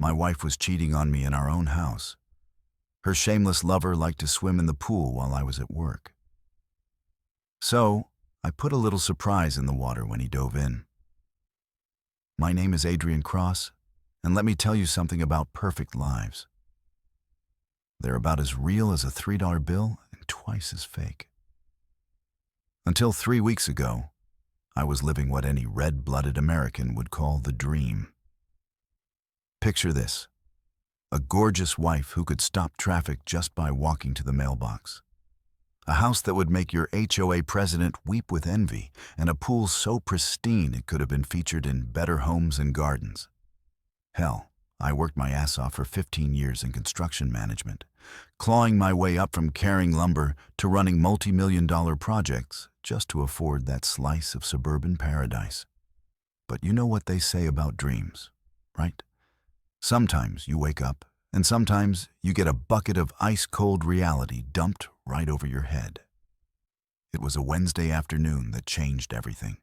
My wife was cheating on me in our own house. Her shameless lover liked to swim in the pool while I was at work. So, I put a little surprise in the water when he dove in. My name is Adrian Cross, and let me tell you something about perfect lives. They're about as real as a $3 bill and twice as fake. Until 3 weeks ago, I was living what any red-blooded American would call the dream. Picture this: a gorgeous wife who could stop traffic just by walking to the mailbox. A house that would make your HOA president weep with envy, and a pool so pristine it could have been featured in Better Homes and Gardens. Hell, I worked my ass off for 15 years in construction management, clawing my way up from carrying lumber to running multi-million-dollar projects just to afford that slice of suburban paradise. But you know what they say about dreams, right? Sometimes you wake up, and sometimes you get a bucket of ice-cold reality dumped right over your head. It was a Wednesday afternoon that changed everything.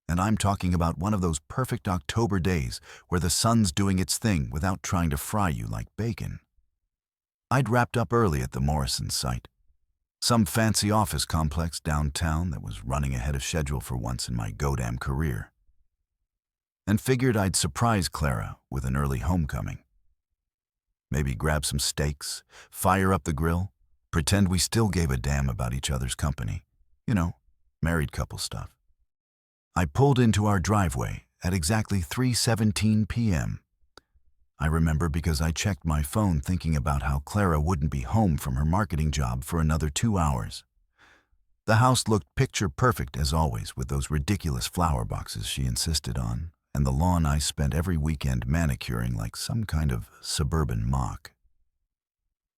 And I'm talking about one of those perfect October days where the sun's doing its thing without trying to fry you like bacon. I'd wrapped up early at the Morrison site, some fancy office complex downtown that was running ahead of schedule for once in my godam career, and figured I'd surprise Clara with an early homecoming. Maybe grab some steaks, fire up the grill, pretend we still gave a damn about each other's company. You know, married couple stuff. I pulled into our driveway at exactly 3:17 p.m. I remember because I checked my phone thinking about how Clara wouldn't be home from her marketing job for another 2 hours. The house looked picture perfect as always, with those ridiculous flower boxes she insisted on, and the lawn I spent every weekend manicuring like some kind of suburban mock.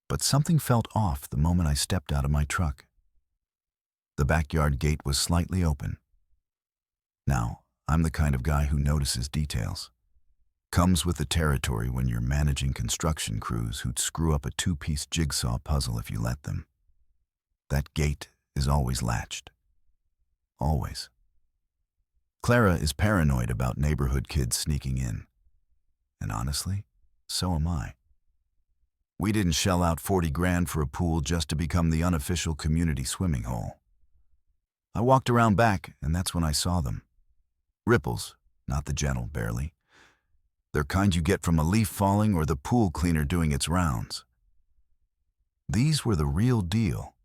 But something felt off the moment I stepped out of my truck. The backyard gate was slightly open. Now, I'm the kind of guy who notices details. Comes with the territory when you're managing construction crews who'd screw up a 2-piece jigsaw puzzle if you let them. That gate is always latched. Always. Clara is paranoid about neighborhood kids sneaking in. And honestly, so am I. We didn't shell out 40 grand for a pool just to become the unofficial community swimming hole. I walked around back, and that's when I saw them. Ripples, not the gentle, barely. They're kind you get from a leaf falling or the pool cleaner doing its rounds. These were the real deal.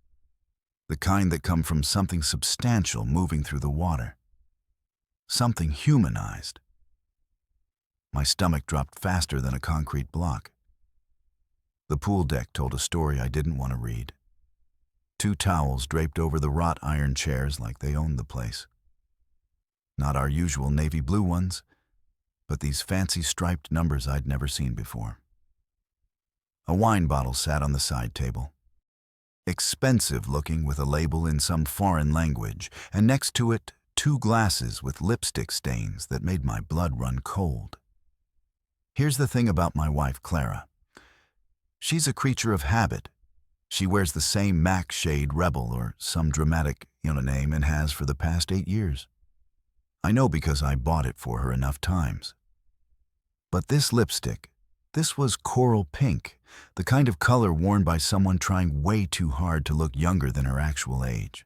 The kind that come from something substantial moving through the water. Something humanized. My stomach dropped faster than a concrete block. The pool deck told a story I didn't want to read. 2 towels draped over the wrought iron chairs like they owned the place. Not our usual navy blue ones, but these fancy striped numbers I'd never seen before. A wine bottle sat on the side table. Expensive looking, with a label in some foreign language, and next to it 2 glasses with lipstick stains that made my blood run cold. Here's the thing about my wife, Clara. She's a creature of habit. She wears the same MAC shade Rebel or some dramatic, name and has for the past 8 years. I know because I bought it for her enough times. But this lipstick, this was coral pink, the kind of color worn by someone trying way too hard to look younger than her actual age.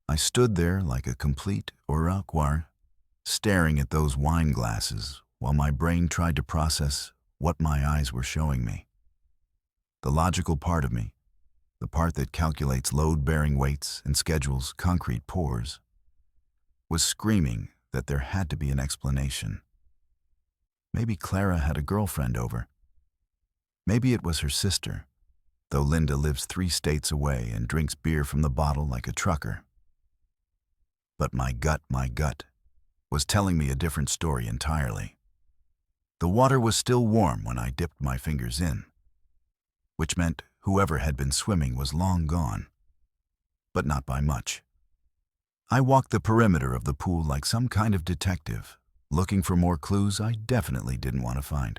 I stood there like a complete oracuar, staring at those wine glasses while my brain tried to process what my eyes were showing me. The logical part of me, the part that calculates load-bearing weights and schedules concrete pours, was screaming that there had to be an explanation. Maybe Clara had a girlfriend over. Maybe it was her sister, though Linda lives 3 states away and drinks beer from the bottle like a trucker. But my gut, was telling me a different story entirely. The water was still warm when I dipped my fingers in, which meant whoever had been swimming was long gone, but not by much. I walked the perimeter of the pool like some kind of detective, looking for more clues I definitely didn't want to find.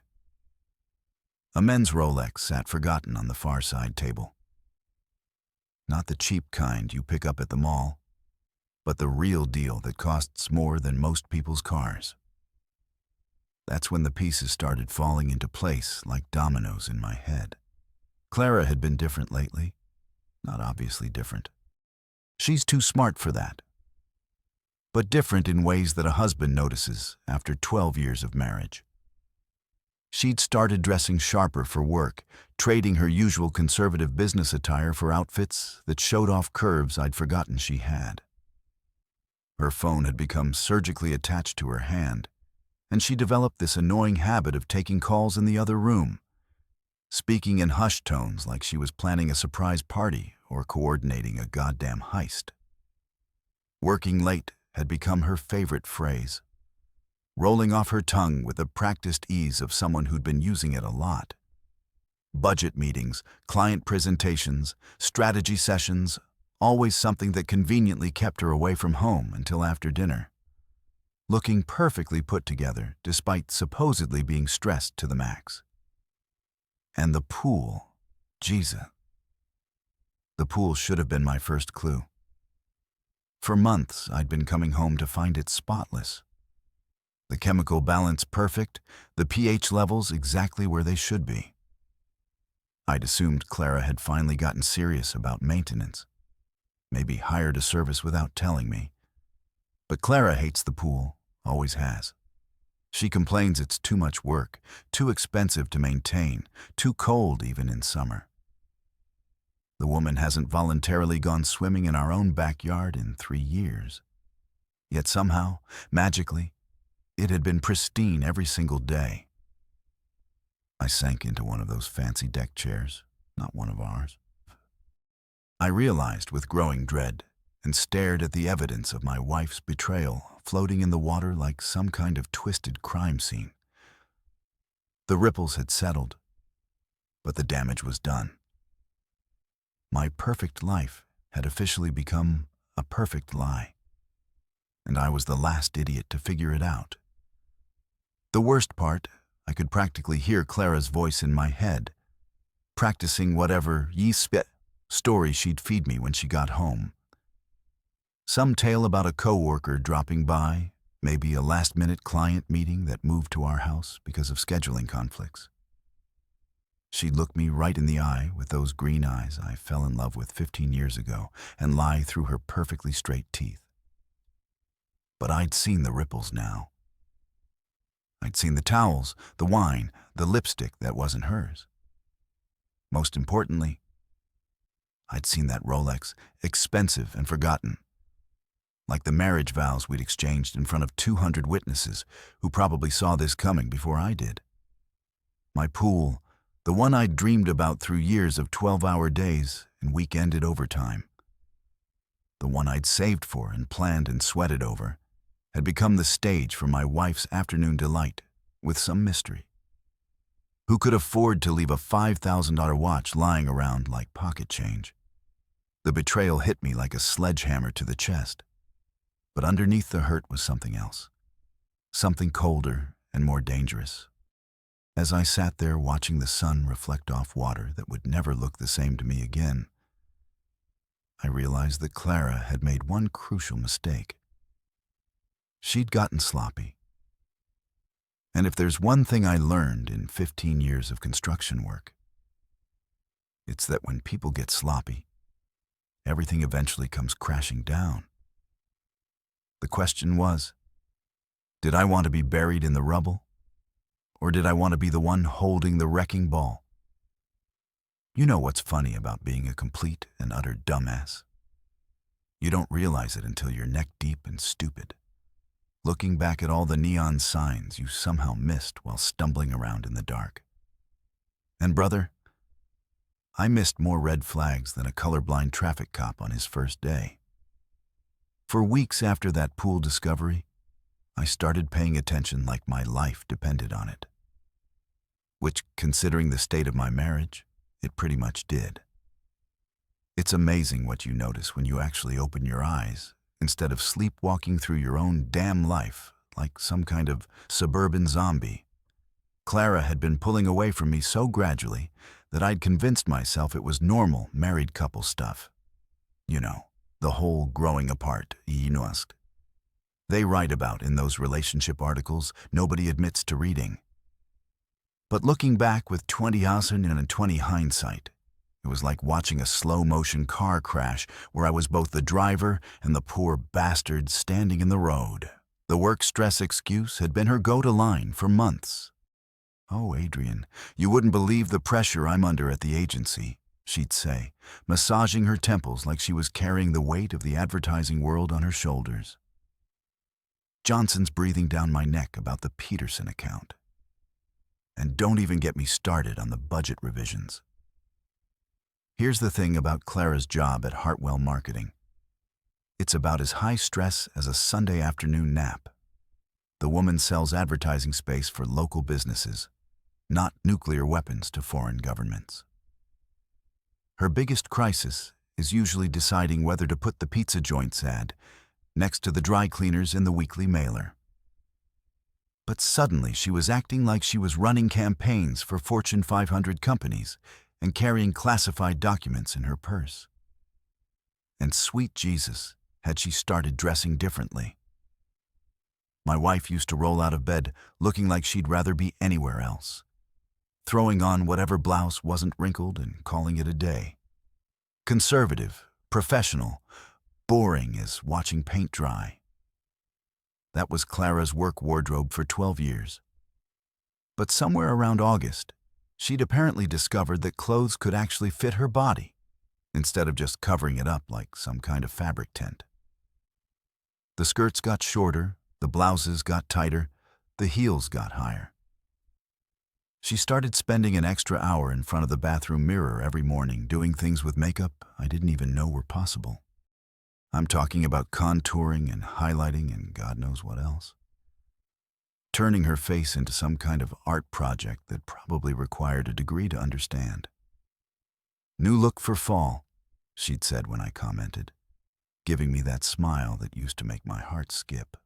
A men's Rolex sat forgotten on the far side table. Not the cheap kind you pick up at the mall, but the real deal that costs more than most people's cars. That's when the pieces started falling into place like dominoes in my head. Clara had been different lately. Not obviously different. She's too smart for that. But different in ways that a husband notices after 12 years of marriage. She'd started dressing sharper for work, trading her usual conservative business attire for outfits that showed off curves I'd forgotten she had. Her phone had become surgically attached to her hand, and she developed this annoying habit of taking calls in the other room, speaking in hushed tones like she was planning a surprise party or coordinating a goddamn heist. Working late had become her favorite phrase, rolling off her tongue with the practiced ease of someone who'd been using it a lot. Budget meetings, client presentations, strategy sessions, always something that conveniently kept her away from home until after dinner. Looking perfectly put together despite supposedly being stressed to the max. And the pool, Jesus. The pool should have been my first clue. For months, I'd been coming home to find it spotless. The chemical balance perfect, the pH levels exactly where they should be. I'd assumed Clara had finally gotten serious about maintenance. Maybe hired a service without telling me. But Clara hates the pool, always has. She complains it's too much work, too expensive to maintain, too cold even in summer. The woman hasn't voluntarily gone swimming in our own backyard in 3 years. Yet somehow, magically, it had been pristine every single day. I sank into one of those fancy deck chairs, not one of ours. I realized with growing dread and stared at the evidence of my wife's betrayal floating in the water like some kind of twisted crime scene. The ripples had settled, but the damage was done. My perfect life had officially become a perfect lie, and I was the last idiot to figure it out. The worst part, I could practically hear Clara's voice in my head, practicing whatever story she'd feed me when she got home. Some tale about a coworker dropping by, maybe a last-minute client meeting that moved to our house because of scheduling conflicts. She'd look me right in the eye with those green eyes I fell in love with 15 years ago and lie through her perfectly straight teeth. But I'd seen the ripples now. I'd seen the towels, the wine, the lipstick that wasn't hers. Most importantly, I'd seen that Rolex, expensive and forgotten. Like the marriage vows we'd exchanged in front of 200 witnesses who probably saw this coming before I did. My pool, the one I'd dreamed about through years of 12-hour days and weekended overtime. The one I'd saved for and planned and sweated over, had become the stage for my wife's afternoon delight with some mystery. Who could afford to leave a $5,000 watch lying around like pocket change? The betrayal hit me like a sledgehammer to the chest. But underneath the hurt was something else. Something colder and more dangerous. As I sat there watching the sun reflect off water that would never look the same to me again, I realized that Clara had made one crucial mistake. She'd gotten sloppy. And if there's one thing I learned in 15 years of construction work, it's that when people get sloppy, everything eventually comes crashing down. The question was, did I want to be buried in the rubble? Or did I want to be the one holding the wrecking ball? You know what's funny about being a complete and utter dumbass? You don't realize it until you're neck deep and stupid, looking back at all the neon signs you somehow missed while stumbling around in the dark. And brother, I missed more red flags than a colorblind traffic cop on his first day. For weeks after that pool discovery, I started paying attention like my life depended on it. Which, considering the state of my marriage, it pretty much did. It's amazing what you notice when you actually open your eyes, instead of sleepwalking through your own damn life like some kind of suburban zombie. Clara had been pulling away from me so gradually that I'd convinced myself it was normal married couple stuff. You know, the whole growing apart, they write about in those relationship articles nobody admits to reading. But looking back with 2020 hindsight, it was like watching a slow-motion car crash where I was both the driver and the poor bastard standing in the road. The work stress excuse had been her go-to line for months. "Oh, Adrian, you wouldn't believe the pressure I'm under at the agency," she'd say, massaging her temples like she was carrying the weight of the advertising world on her shoulders. Johnson's breathing down my neck about the Peterson account. And don't even get me started on the budget revisions. Here's the thing about Clara's job at Hartwell Marketing. It's about as high stress as a Sunday afternoon nap. The woman sells advertising space for local businesses, not nuclear weapons to foreign governments. Her biggest crisis is usually deciding whether to put the pizza joint's ad next to the dry cleaners in the weekly mailer. But suddenly she was acting like she was running campaigns for Fortune 500 companies and carrying classified documents in her purse. And sweet Jesus, had she started dressing differently. My wife used to roll out of bed looking like she'd rather be anywhere else, throwing on whatever blouse wasn't wrinkled and calling it a day. Conservative, professional, boring as watching paint dry. That was Clara's work wardrobe for 12 years. But somewhere around August, she'd apparently discovered that clothes could actually fit her body, instead of just covering it up like some kind of fabric tent. The skirts got shorter, the blouses got tighter, the heels got higher. She started spending an extra hour in front of the bathroom mirror every morning doing things with makeup I didn't even know were possible. I'm talking about contouring and highlighting and God knows what else. Turning her face into some kind of art project that probably required a degree to understand. "New look for fall," she'd said when I commented, giving me that smile that used to make my heart skip,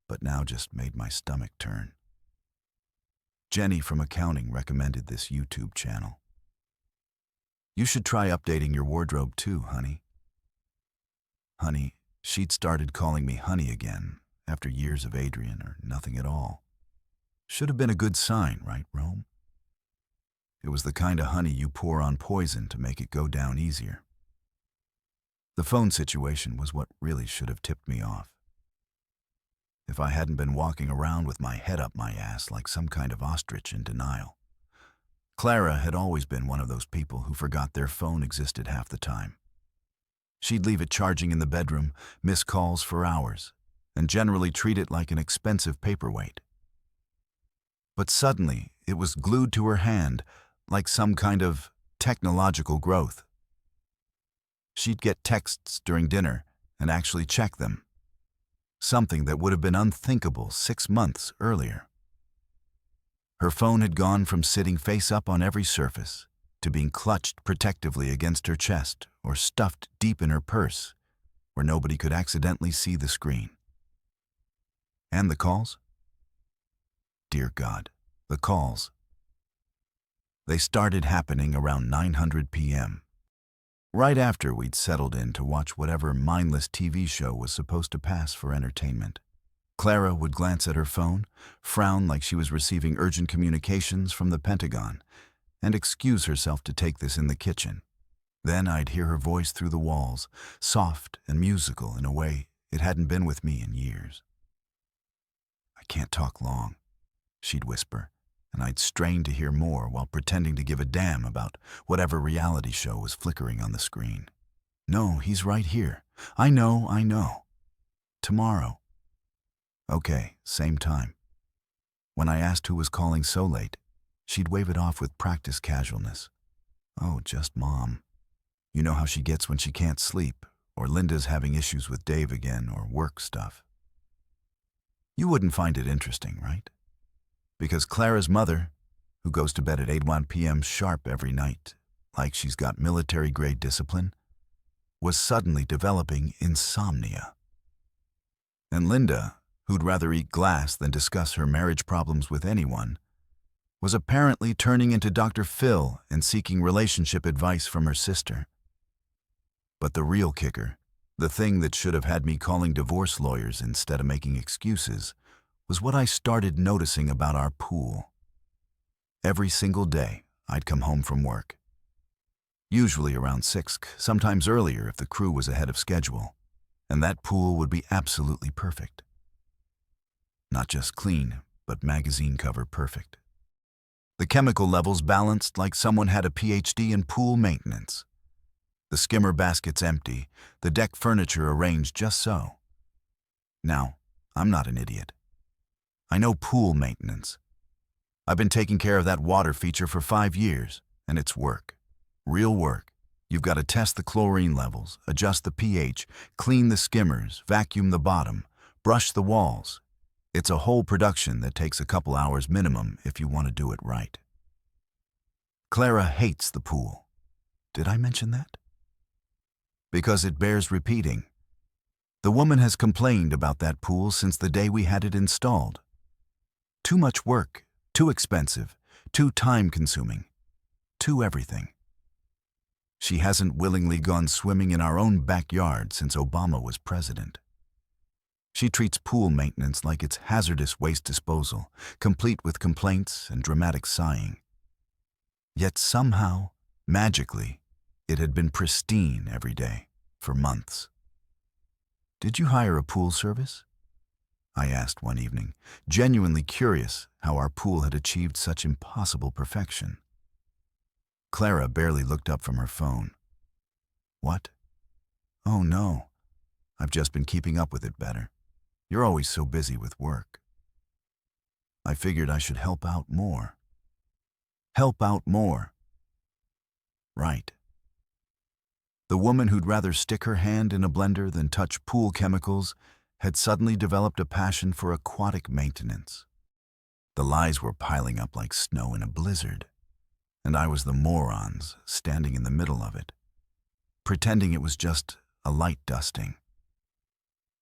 but now just made my stomach turn. Jenny from accounting recommended this YouTube channel. "You should try updating your wardrobe too, honey." Honey, she'd started calling me honey again after years of Adrian or nothing at all. Should have been a good sign, right, Rome? It was the kind of honey you pour on poison to make it go down easier. The phone situation was what really should have tipped me off. If I hadn't been walking around with my head up my ass like some kind of ostrich in denial. Clara had always been one of those people who forgot their phone existed half the time. She'd leave it charging in the bedroom, miss calls for hours, and generally treat it like an expensive paperweight. But suddenly, it was glued to her hand like some kind of technological growth. She'd get texts during dinner and actually check them, something that would have been unthinkable 6 months earlier. Her phone had gone from sitting face up on every surface to being clutched protectively against her chest or stuffed deep in her purse where nobody could accidentally see the screen. And the calls? Dear God, the calls. They started happening around 9:00 p.m., right after we'd settled in to watch whatever mindless TV show was supposed to pass for entertainment. Clara would glance at her phone, frown like she was receiving urgent communications from the Pentagon, and excuse herself to take this in the kitchen. Then I'd hear her voice through the walls, soft and musical in a way it hadn't been with me in years. "I can't talk long," she'd whisper, and I'd strain to hear more while pretending to give a damn about whatever reality show was flickering on the screen. "No, he's right here. I know. Tomorrow." "Okay, same time." When I asked who was calling so late, she'd wave it off with practiced casualness. "Oh, just Mom. You know how she gets when she can't sleep, or Linda's having issues with Dave again, or work stuff." You wouldn't find it interesting, right? Because Clara's mother, who goes to bed at 8:01 p.m. sharp every night, like she's got military-grade discipline, was suddenly developing insomnia. And Linda, who'd rather eat glass than discuss her marriage problems with anyone, was apparently turning into Dr. Phil and seeking relationship advice from her sister. But the real kicker The thing that should have had me calling divorce lawyers instead of making excuses was what I started noticing about our pool. Every single day, I'd come home from work. Usually around 6, sometimes earlier if the crew was ahead of schedule, and that pool would be absolutely perfect. Not just clean, but magazine cover perfect. The chemical levels balanced like someone had a PhD in pool maintenance. The skimmer baskets empty, the deck furniture arranged just so. Now, I'm not an idiot. I know pool maintenance. I've been taking care of that water feature for 5 years, and it's work. Real work. You've got to test the chlorine levels, adjust the pH, clean the skimmers, vacuum the bottom, brush the walls. It's a whole production that takes a couple hours minimum if you want to do it right. Clara hates the pool. Did I mention that? Because it bears repeating. The woman has complained about that pool since the day we had it installed. Too much work, too expensive, too time-consuming, too everything. She hasn't willingly gone swimming in our own backyard since Obama was president. She treats pool maintenance like it's hazardous waste disposal, complete with complaints and dramatic sighing. Yet somehow, magically, it had been pristine every day, for months. "Did you hire a pool service?" I asked one evening, genuinely curious how our pool had achieved such impossible perfection. Clara barely looked up from her phone. "What? Oh no, I've just been keeping up with it better. You're always so busy with work." I figured I should help out more. Help out more. Right. The woman who'd rather stick her hand in a blender than touch pool chemicals had suddenly developed a passion for aquatic maintenance. The lies were piling up like snow in a blizzard, and I was the morons standing in the middle of it, pretending it was just a light dusting.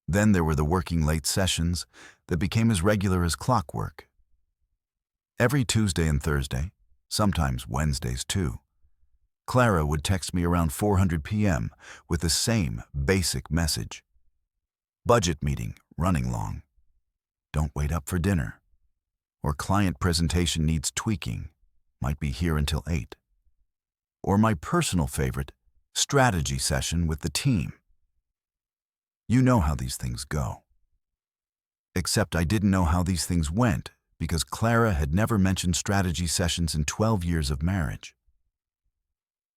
Then there were the working late sessions that became as regular as clockwork. Every Tuesday and Thursday, sometimes Wednesdays too, Clara would text me around 4:00 p.m. with the same basic message. "Budget meeting running long. Don't wait up for dinner." Or "Client presentation needs tweaking. Might be here until 8. Or my personal favorite, strategy session with the team. You know how these things go. Except I didn't know how these things went because Clara had never mentioned strategy sessions in 12 years of marriage.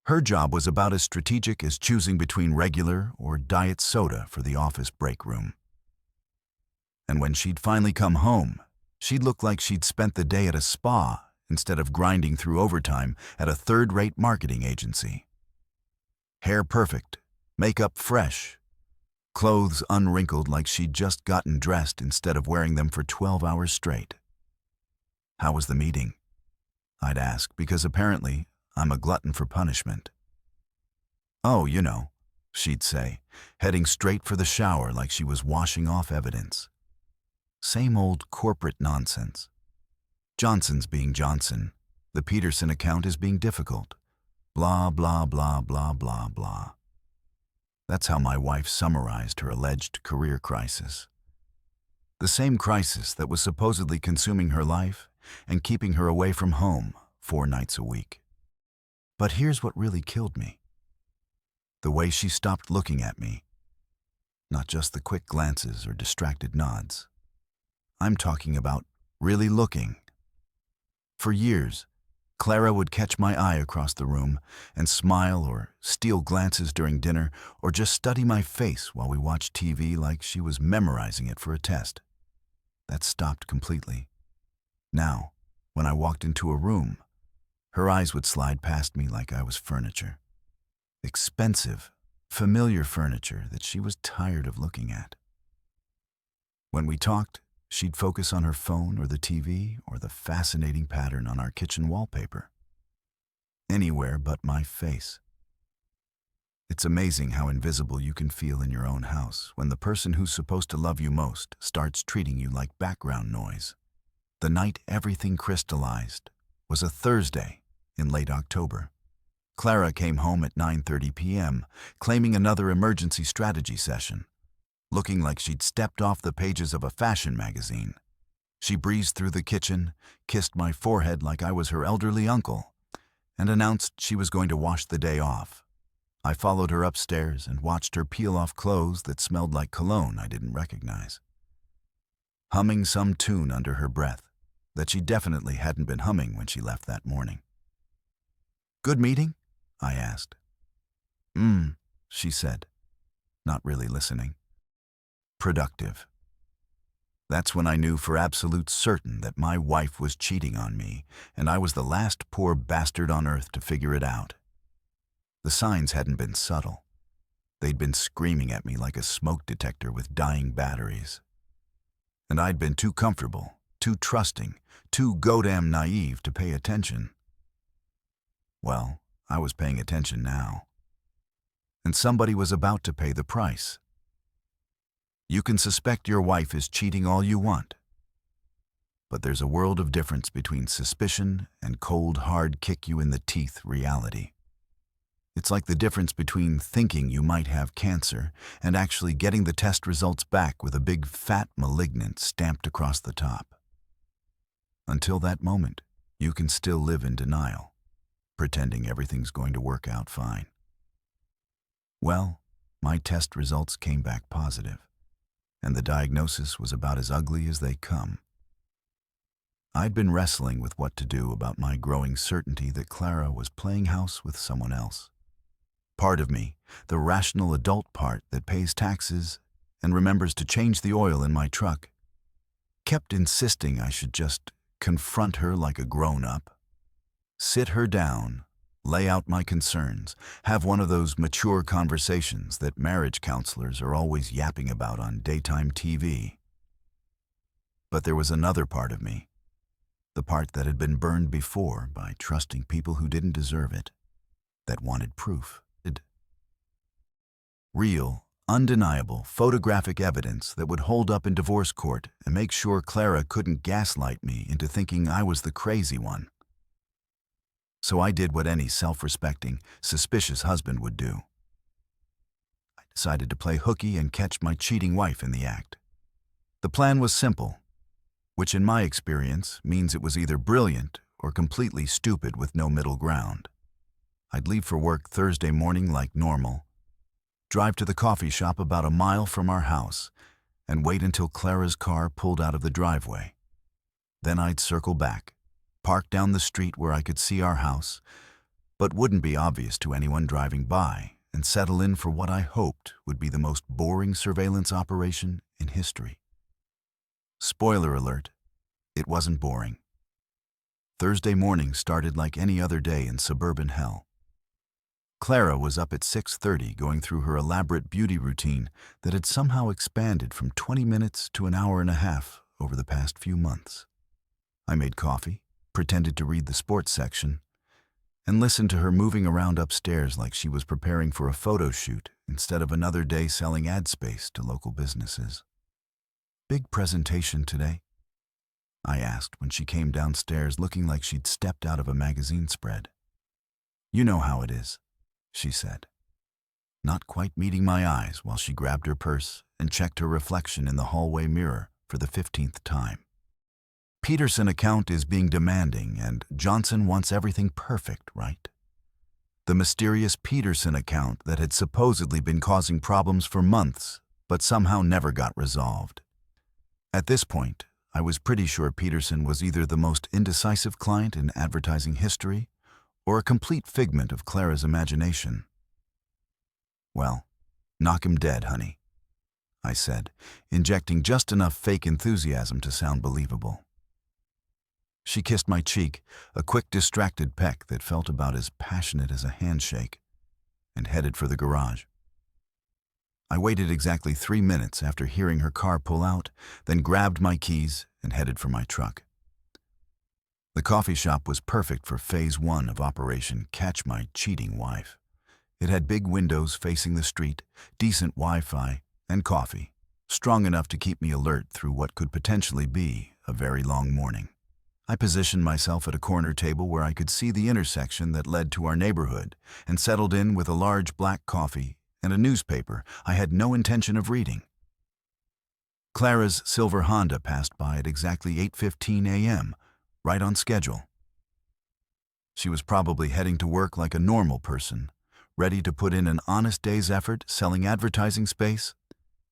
Her job was about as strategic as choosing between regular or diet soda for the office break room. And when she'd finally come home, she'd look like she'd spent the day at a spa instead of grinding through overtime at a third-rate marketing agency. Hair perfect, makeup fresh, clothes unwrinkled like she'd just gotten dressed instead of wearing them for 12 hours straight. "How was the meeting?" I'd ask, because apparently I'm a glutton for punishment. "Oh, you know," she'd say, heading straight for the shower like she was washing off evidence. Same old corporate nonsense. Johnson's being Johnson. The Peterson account is being difficult. Blah, blah, blah, blah, blah, blah. That's how my wife summarized her alleged career crisis. The same crisis that was supposedly consuming her life and keeping her away from home 4 nights a week. But here's what really killed me. The way she stopped looking at me. Not just the quick glances or distracted nods. I'm talking about really looking. For years, Clara would catch my eye across the room and smile or steal glances during dinner or just study my face while we watched TV like she was memorizing it for a test. That stopped completely. Now, when I walked into a room, her eyes would slide past me like I was furniture. Expensive, familiar furniture that she was tired of looking at. When we talked, she'd focus on her phone or the TV or the fascinating pattern on our kitchen wallpaper. Anywhere but my face. It's amazing how invisible you can feel in your own house when the person who's supposed to love you most starts treating you like background noise. The night everything crystallized was a Thursday in late October. Clara came home at 9:30 p.m., claiming another emergency strategy session, looking like she'd stepped off the pages of a fashion magazine. She breezed through the kitchen, kissed my forehead like I was her elderly uncle, and announced she was going to wash the day off. I followed her upstairs and watched her peel off clothes that smelled like cologne I didn't recognize, humming some tune under her breath that she definitely hadn't been humming when she left that morning. "Good meeting?" I asked. She said, not really listening. "Productive." That's when I knew for absolute certain that my wife was cheating on me, and I was the last poor bastard on earth to figure it out. The signs hadn't been subtle. They'd been screaming at me like a smoke detector with dying batteries. And I'd been too comfortable, too trusting, too goddamn naive to pay attention. Well, I was paying attention now. And somebody was about to pay the price. You can suspect your wife is cheating all you want. But there's a world of difference between suspicion and cold, hard, kick-you-in-the-teeth reality. It's like the difference between thinking you might have cancer and actually getting the test results back with a big fat malignant stamped across the top. Until that moment, you can still live in denial, pretending everything's going to work out fine. Well, my test results came back positive, and the diagnosis was about as ugly as they come. I'd been wrestling with what to do about my growing certainty that Clara was playing house with someone else. Part of me, the rational adult part that pays taxes and remembers to change the oil in my truck, kept insisting I should just confront her like a grown-up, sit her down, lay out my concerns, have one of those mature conversations that marriage counselors are always yapping about on daytime TV. But there was another part of me, the part that had been burned before by trusting people who didn't deserve it, that wanted proof. Real, undeniable, photographic evidence that would hold up in divorce court and make sure Clara couldn't gaslight me into thinking I was the crazy one. So I did what any self-respecting, suspicious husband would do. I decided to play hooky and catch my cheating wife in the act. The plan was simple, which in my experience means it was either brilliant or completely stupid with no middle ground. I'd leave for work Thursday morning like normal, drive to the coffee shop about a mile from our house, and wait until Clara's car pulled out of the driveway. Then I'd circle back, park down the street where I could see our house, but wouldn't be obvious to anyone driving by, and settle in for what I hoped would be the most boring surveillance operation in history. Spoiler alert, it wasn't boring. Thursday morning started like any other day in suburban hell. Clara was up at 6:30 going through her elaborate beauty routine that had somehow expanded from 20 minutes to an hour and a half over the past few months. I made coffee, pretended to read the sports section, and listened to her moving around upstairs like she was preparing for a photo shoot instead of another day selling ad space to local businesses. "Big presentation today?" I asked when she came downstairs looking like she'd stepped out of a magazine spread. "You know how it is," she said, not quite meeting my eyes while she grabbed her purse and checked her reflection in the hallway mirror for the 15th time. "Peterson account is being demanding and Johnson wants everything perfect, right? The mysterious Peterson account that had supposedly been causing problems for months but somehow never got resolved." At this point, I was pretty sure Peterson was either the most indecisive client in advertising history or a complete figment of Clara's imagination. "Well, knock him dead, honey," I said, injecting just enough fake enthusiasm to sound believable. She kissed my cheek, a quick distracted peck that felt about as passionate as a handshake, and headed for the garage. I waited exactly 3 minutes after hearing her car pull out, then grabbed my keys and headed for my truck. The coffee shop was perfect for Phase 1 of Operation Catch My Cheating Wife. It had big windows facing the street, decent Wi-Fi, and coffee, strong enough to keep me alert through what could potentially be a very long morning. I positioned myself at a corner table where I could see the intersection that led to our neighborhood and settled in with a large black coffee and a newspaper I had no intention of reading. Clara's silver Honda passed by at exactly 8:15 a.m., right on schedule. She was probably heading to work like a normal person, ready to put in an honest day's effort selling advertising space,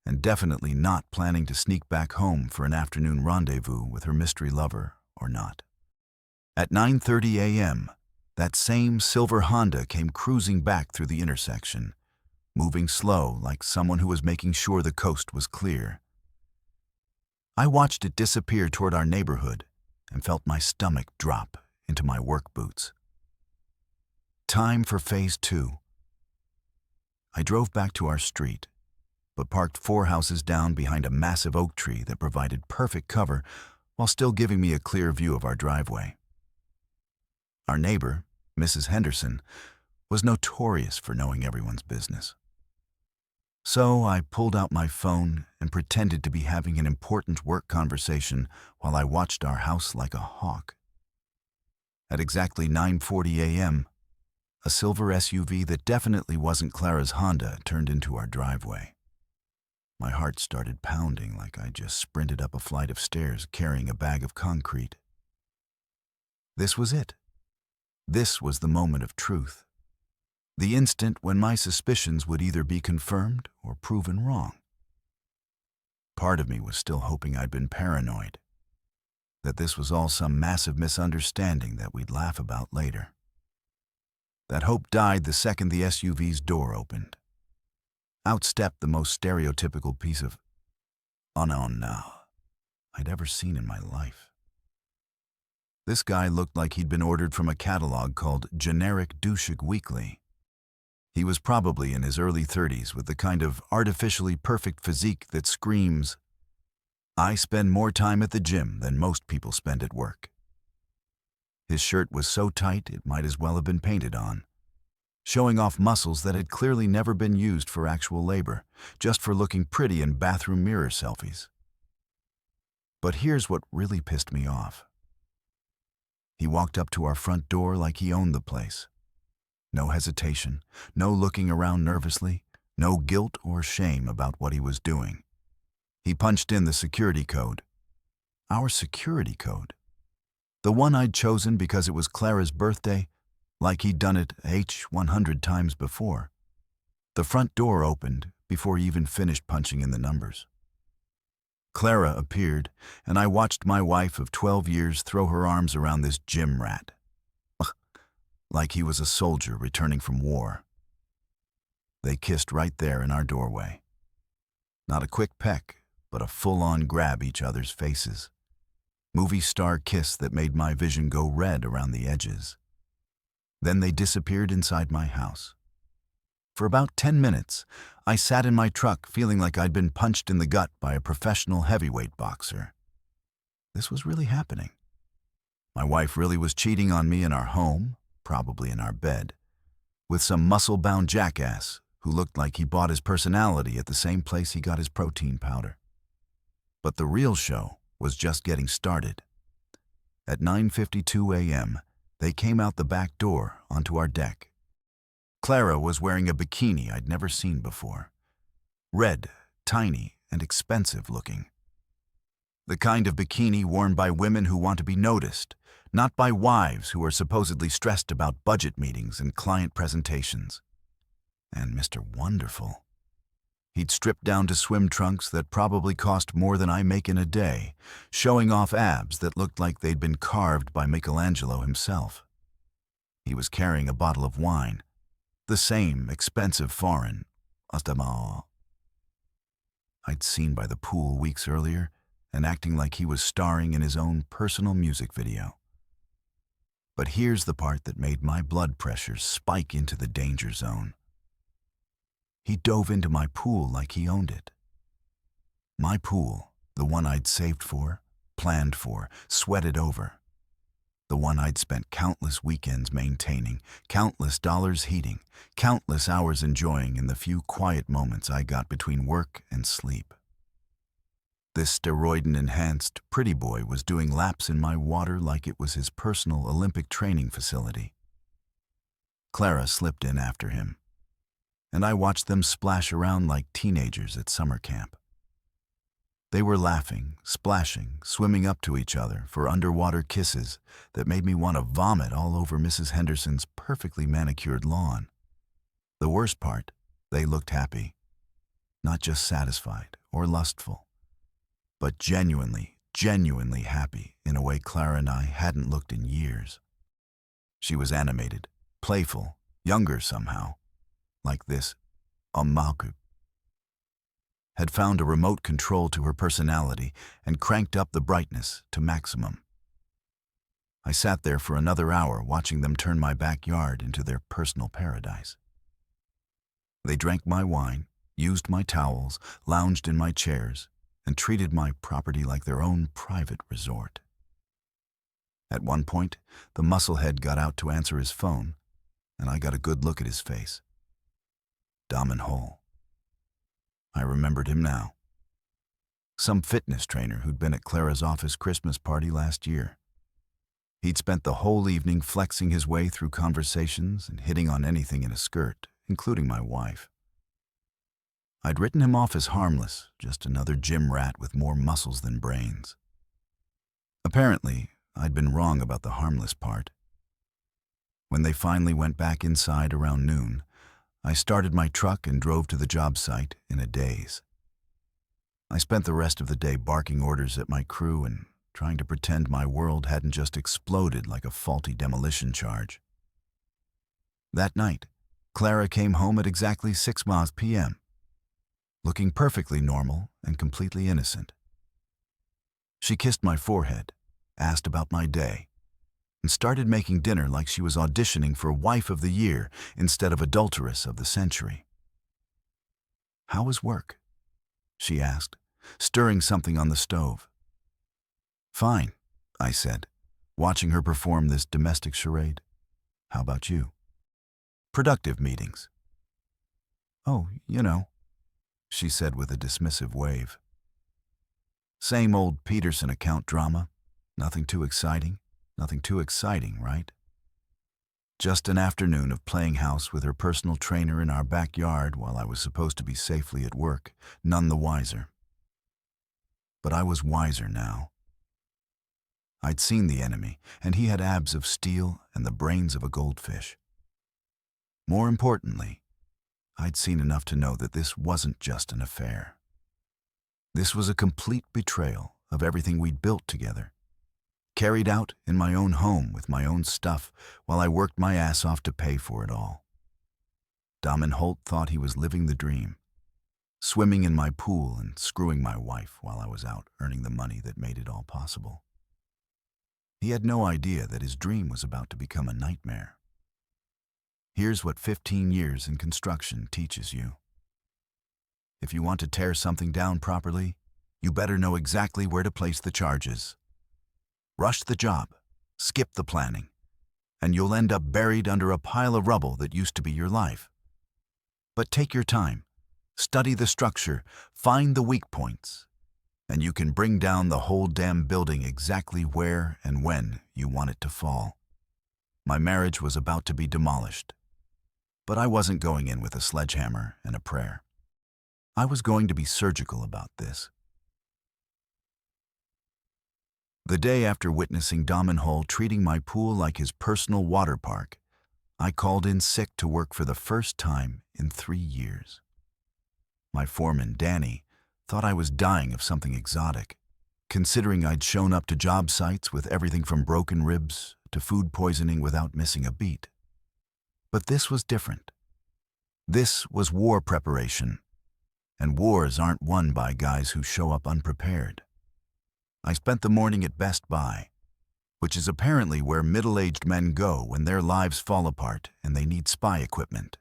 and definitely not planning to sneak back home for an afternoon rendezvous with her mystery lover or not. At 9:30 a.m., that same silver Honda came cruising back through the intersection, moving slow like someone who was making sure the coast was clear. I watched it disappear toward our neighborhood and felt my stomach drop into my work boots. Time for phase 2. I drove back to our street, but parked 4 houses down behind a massive oak tree that provided perfect cover while still giving me a clear view of our driveway. Our neighbor, Mrs. Henderson, was notorious for knowing everyone's business. So I pulled out my phone and pretended to be having an important work conversation while I watched our house like a hawk. At exactly 9:40 a.m., a silver SUV that definitely wasn't Clara's Honda turned into our driveway. My heart started pounding like I just sprinted up a flight of stairs carrying a bag of concrete. This was it. This was the moment of truth. The instant when my suspicions would either be confirmed or proven wrong. Part of me was still hoping I'd been paranoid, that this was all some massive misunderstanding that we'd laugh about later. That hope died the second the SUV's door opened. Out stepped the most stereotypical piece of now I'd ever seen in my life. This guy looked like he'd been ordered from a catalog called Generic Douchig Weekly. He was probably in his early 30s with the kind of artificially perfect physique that screams, "I spend more time at the gym than most people spend at work." His shirt was so tight it might as well have been painted on, showing off muscles that had clearly never been used for actual labor, just for looking pretty in bathroom mirror selfies. But here's what really pissed me off. He walked up to our front door like he owned the place. No hesitation, no looking around nervously, no guilt or shame about what he was doing. He punched in the security code. Our security code. The one I'd chosen because it was Clara's birthday, like he'd done it 100 times before. The front door opened before he even finished punching in the numbers. Clara appeared, and I watched my wife of 12 years throw her arms around this gym rat. Like he was a soldier returning from war. They kissed right there in our doorway. Not a quick peck, but a full-on grab each other's faces. Movie star kiss that made my vision go red around the edges. Then they disappeared inside my house. For about 10 minutes, I sat in my truck feeling like I'd been punched in the gut by a professional heavyweight boxer. This was really happening. My wife really was cheating on me in our home, probably in our bed, with some muscle-bound jackass who looked like he bought his personality at the same place he got his protein powder. But the real show was just getting started. At 9:52 a.m., they came out the back door onto our deck. Clara was wearing a bikini I'd never seen before. Red, tiny, and expensive looking. The kind of bikini worn by women who want to be noticed, not by wives who are supposedly stressed about budget meetings and client presentations. And Mr. Wonderful. He'd stripped down to swim trunks that probably cost more than I make in a day, showing off abs that looked like they'd been carved by Michelangelo himself. He was carrying a bottle of wine, the same expensive foreign I'd seen by the pool weeks earlier, and acting like he was starring in his own personal music video. But here's the part that made my blood pressure spike into the danger zone. He dove into my pool like he owned it. My pool, the one I'd saved for, planned for, sweated over. The one I'd spent countless weekends maintaining, countless dollars heating, countless hours enjoying in the few quiet moments I got between work and sleep. This steroid-enhanced pretty boy was doing laps in my water like it was his personal Olympic training facility. Clara slipped in after him, and I watched them splash around like teenagers at summer camp. They were laughing, splashing, swimming up to each other for underwater kisses that made me want to vomit all over Mrs. Henderson's perfectly manicured lawn. The worst part, they looked happy. Not just satisfied or lustful, but genuinely happy in a way Clara and I hadn't looked in years. She was animated, playful, younger somehow, like this Omaku had found a remote control to her personality and cranked up the brightness to maximum. I sat there for another hour watching them turn my backyard into their personal paradise. They drank my wine, used my towels, lounged in my chairs, and treated my property like their own private resort. At one point, the musclehead got out to answer his phone, and I got a good look at his face. Damen Hole. I remembered him now. Some fitness trainer who'd been at Clara's office Christmas party last year. He'd spent the whole evening flexing his way through conversations and hitting on anything in a skirt, including my wife. I'd written him off as harmless, just another gym rat with more muscles than brains. Apparently, I'd been wrong about the harmless part. When they finally went back inside around noon, I started my truck and drove to the job site in a daze. I spent the rest of the day barking orders at my crew and trying to pretend my world hadn't just exploded like a faulty demolition charge. That night, Clara came home at exactly 6 p.m., looking perfectly normal and completely innocent. She kissed my forehead, asked about my day, and started making dinner like she was auditioning for Wife of the Year instead of Adulteress of the Century. "How was work?" she asked, stirring something on the stove. "Fine," I said, watching her perform this domestic charade. "How about you?" "Productive meetings." "Oh, you know," she said with a dismissive wave. "Same old Peterson account drama. Nothing too exciting, right? Just an afternoon of playing house with her personal trainer in our backyard while I was supposed to be safely at work, none the wiser. But I was wiser now. I'd seen the enemy, and he had abs of steel and the brains of a goldfish. More importantly, I'd seen enough to know that this wasn't just an affair. This was a complete betrayal of everything we'd built together, carried out in my own home with my own stuff while I worked my ass off to pay for it all. Damen Holt thought he was living the dream, swimming in my pool and screwing my wife while I was out earning the money that made it all possible. He had no idea that his dream was about to become a nightmare. Here's what 15 years in construction teaches you. If you want to tear something down properly, you better know exactly where to place the charges. Rush the job, skip the planning, and you'll end up buried under a pile of rubble that used to be your life. But take your time, study the structure, find the weak points, and you can bring down the whole damn building exactly where and when you want it to fall. My marriage was about to be demolished, but I wasn't going in with a sledgehammer and a prayer. I was going to be surgical about this. The day after witnessing Damen Hole treating my pool like his personal water park, I called in sick to work for the first time in 3 years. My foreman, Danny, thought I was dying of something exotic, considering I'd shown up to job sites with everything from broken ribs to food poisoning without missing a beat. But this was different. This was war preparation, and wars aren't won by guys who show up unprepared. I spent the morning at Best Buy, which is apparently where middle-aged men go when their lives fall apart and they need spy equipment.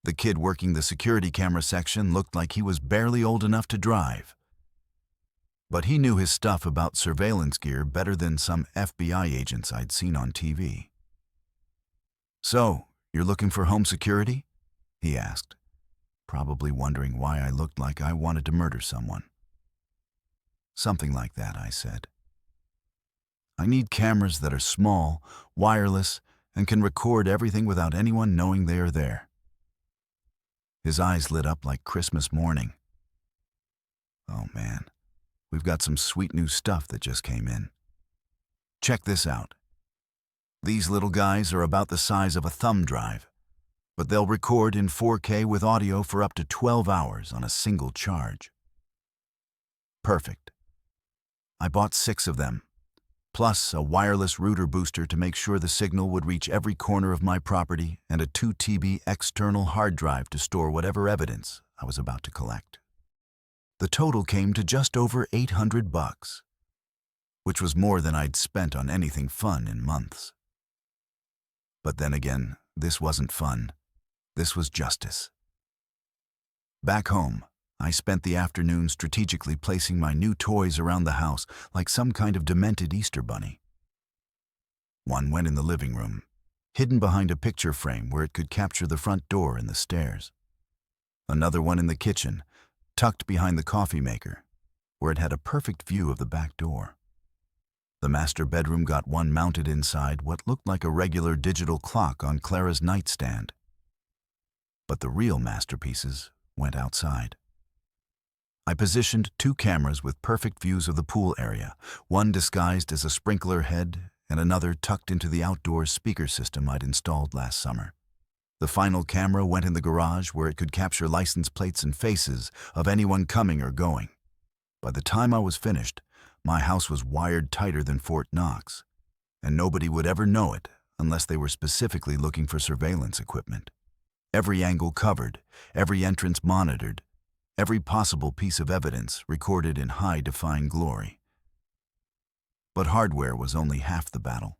The kid working the security camera section looked like he was barely old enough to drive. But he knew his stuff about surveillance gear better than some FBI agents I'd seen on TV. "So, you're looking for home security?" he asked, probably wondering why I looked like I wanted to murder someone. Something like that, I said. I need cameras that are small, wireless, and can record everything without anyone knowing they are there. His eyes lit up like Christmas morning. Oh man, we've got some sweet new stuff that just came in. Check this out. These little guys are about the size of a thumb drive, but they'll record in 4K with audio for up to 12 hours on a single charge. Perfect. I bought 6 of them, plus a wireless router booster to make sure the signal would reach every corner of my property, and a 2 TB external hard drive to store whatever evidence I was about to collect. The total came to just over $800, which was more than I'd spent on anything fun in months. But then again, this wasn't fun. This was justice. Back home, I spent the afternoon strategically placing my new toys around the house like some kind of demented Easter bunny. One went in the living room, hidden behind a picture frame where it could capture the front door and the stairs. Another one in the kitchen, tucked behind the coffee maker, where it had a perfect view of the back door. The master bedroom got one mounted inside what looked like a regular digital clock on Clara's nightstand. But the real masterpieces went outside. I positioned 2 cameras with perfect views of the pool area, one disguised as a sprinkler head and another tucked into the outdoor speaker system I'd installed last summer. The final camera went in the garage where it could capture license plates and faces of anyone coming or going. By the time I was finished, my house was wired tighter than Fort Knox, and nobody would ever know it unless they were specifically looking for surveillance equipment. Every angle covered, every entrance monitored, every possible piece of evidence recorded in high-define glory. But hardware was only half the battle.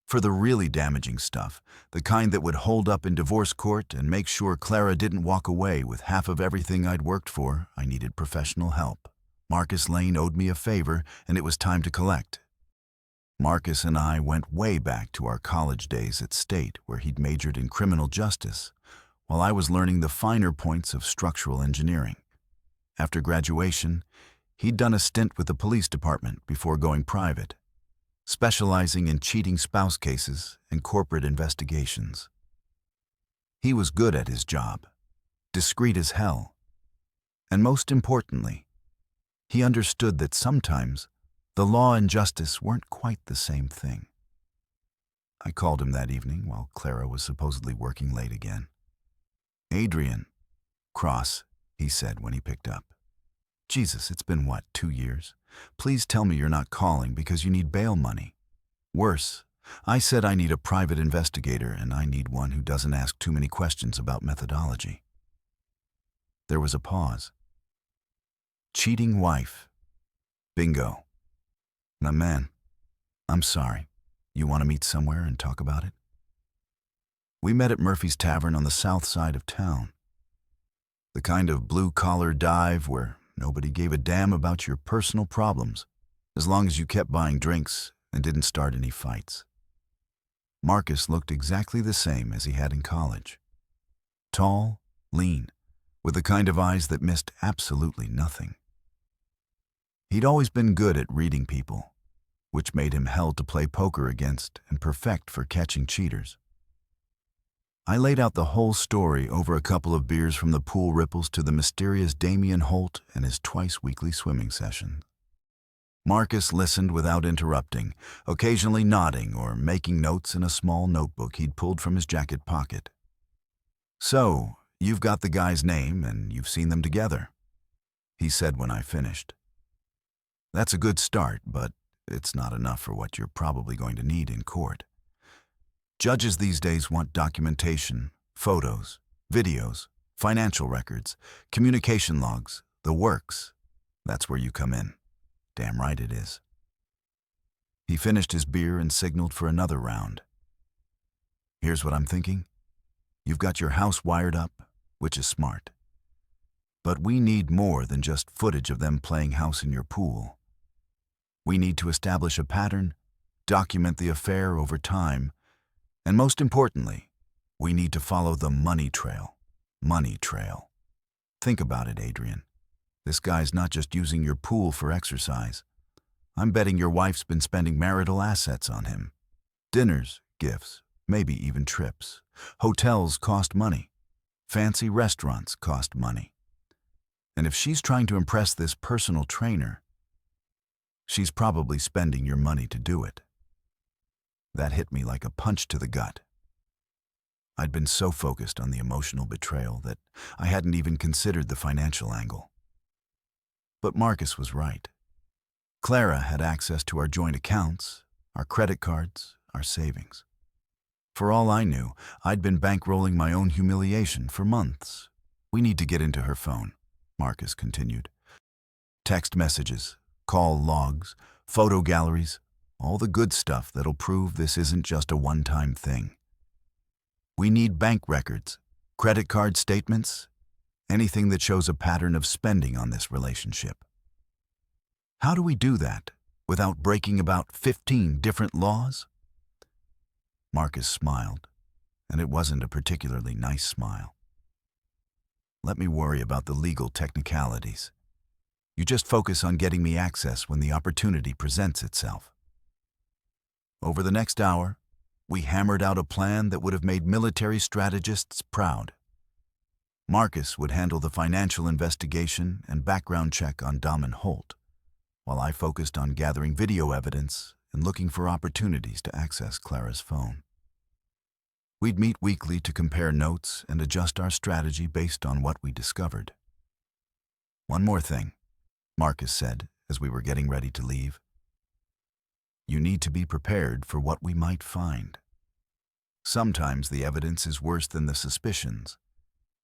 For the really damaging stuff, the kind that would hold up in divorce court and make sure Clara didn't walk away with half of everything I'd worked for, I needed professional help. Marcus Lane owed me a favor, and it was time to collect. Marcus and I went way back to our college days at State, where he'd majored in criminal justice, while I was learning the finer points of structural engineering. After graduation, he'd done a stint with the police department before going private, specializing in cheating spouse cases and corporate investigations. He was good at his job, discreet as hell, and most importantly, he understood that sometimes the law and justice weren't quite the same thing. I called him that evening while Clara was supposedly working late again. "Adrian." "Cross," he said when he picked up. "Jesus, it's been what, 2 years? Please tell me you're not calling because you need bail money. Worse, I said I need a private investigator and I need one who doesn't ask too many questions about methodology." There was a pause. Cheating wife. Bingo. Now man, I'm sorry. You want to meet somewhere and talk about it? We met at Murphy's Tavern on the south side of town. The kind of blue-collar dive where nobody gave a damn about your personal problems, as long as you kept buying drinks and didn't start any fights. Marcus looked exactly the same as he had in college. Tall, lean, with the kind of eyes that missed absolutely nothing. He'd always been good at reading people, which made him hell to play poker against and perfect for catching cheaters. I laid out the whole story over a couple of beers, from the pool ripples to the mysterious Damian Holt and his twice-weekly swimming session. Marcus listened without interrupting, occasionally nodding or making notes in a small notebook he'd pulled from his jacket pocket. "So, you've got the guy's name and you've seen them together," he said when I finished. "That's a good start, but it's not enough for what you're probably going to need in court. Judges these days want documentation, photos, videos, financial records, communication logs, the works. That's where you come in. Damn right it is." He finished his beer and signaled for another round. "Here's what I'm thinking. You've got your house wired up, which is smart. But we need more than just footage of them playing house in your pool. We need to establish a pattern, document the affair over time, and most importantly, we need to follow the money trail. Money trail. Think about it, Adrian. This guy's not just using your pool for exercise. I'm betting your wife's been spending marital assets on him. Dinners, gifts, maybe even trips. Hotels cost money. Fancy restaurants cost money. And if she's trying to impress this personal trainer, she's probably spending your money to do it. That hit me like a punch to the gut. I'd been so focused on the emotional betrayal that I hadn't even considered the financial angle. But Marcus was right. Clara had access to our joint accounts, our credit cards, our savings. For all I knew, I'd been bankrolling my own humiliation for months. We need to get into her phone, Marcus continued. Text messages, call logs, photo galleries, all the good stuff that'll prove this isn't just a one-time thing. We need bank records, credit card statements, anything that shows a pattern of spending on this relationship. How do we do that without breaking about 15 different laws? Marcus smiled, and it wasn't a particularly nice smile. Let me worry about the legal technicalities. You just focus on getting me access when the opportunity presents itself. Over the next hour, we hammered out a plan that would have made military strategists proud. Marcus would handle the financial investigation and background check on Dom and Holt, while I focused on gathering video evidence and looking for opportunities to access Clara's phone. We'd meet weekly to compare notes and adjust our strategy based on what we discovered. One more thing, Marcus said as we were getting ready to leave. You need to be prepared for what we might find. Sometimes the evidence is worse than the suspicions,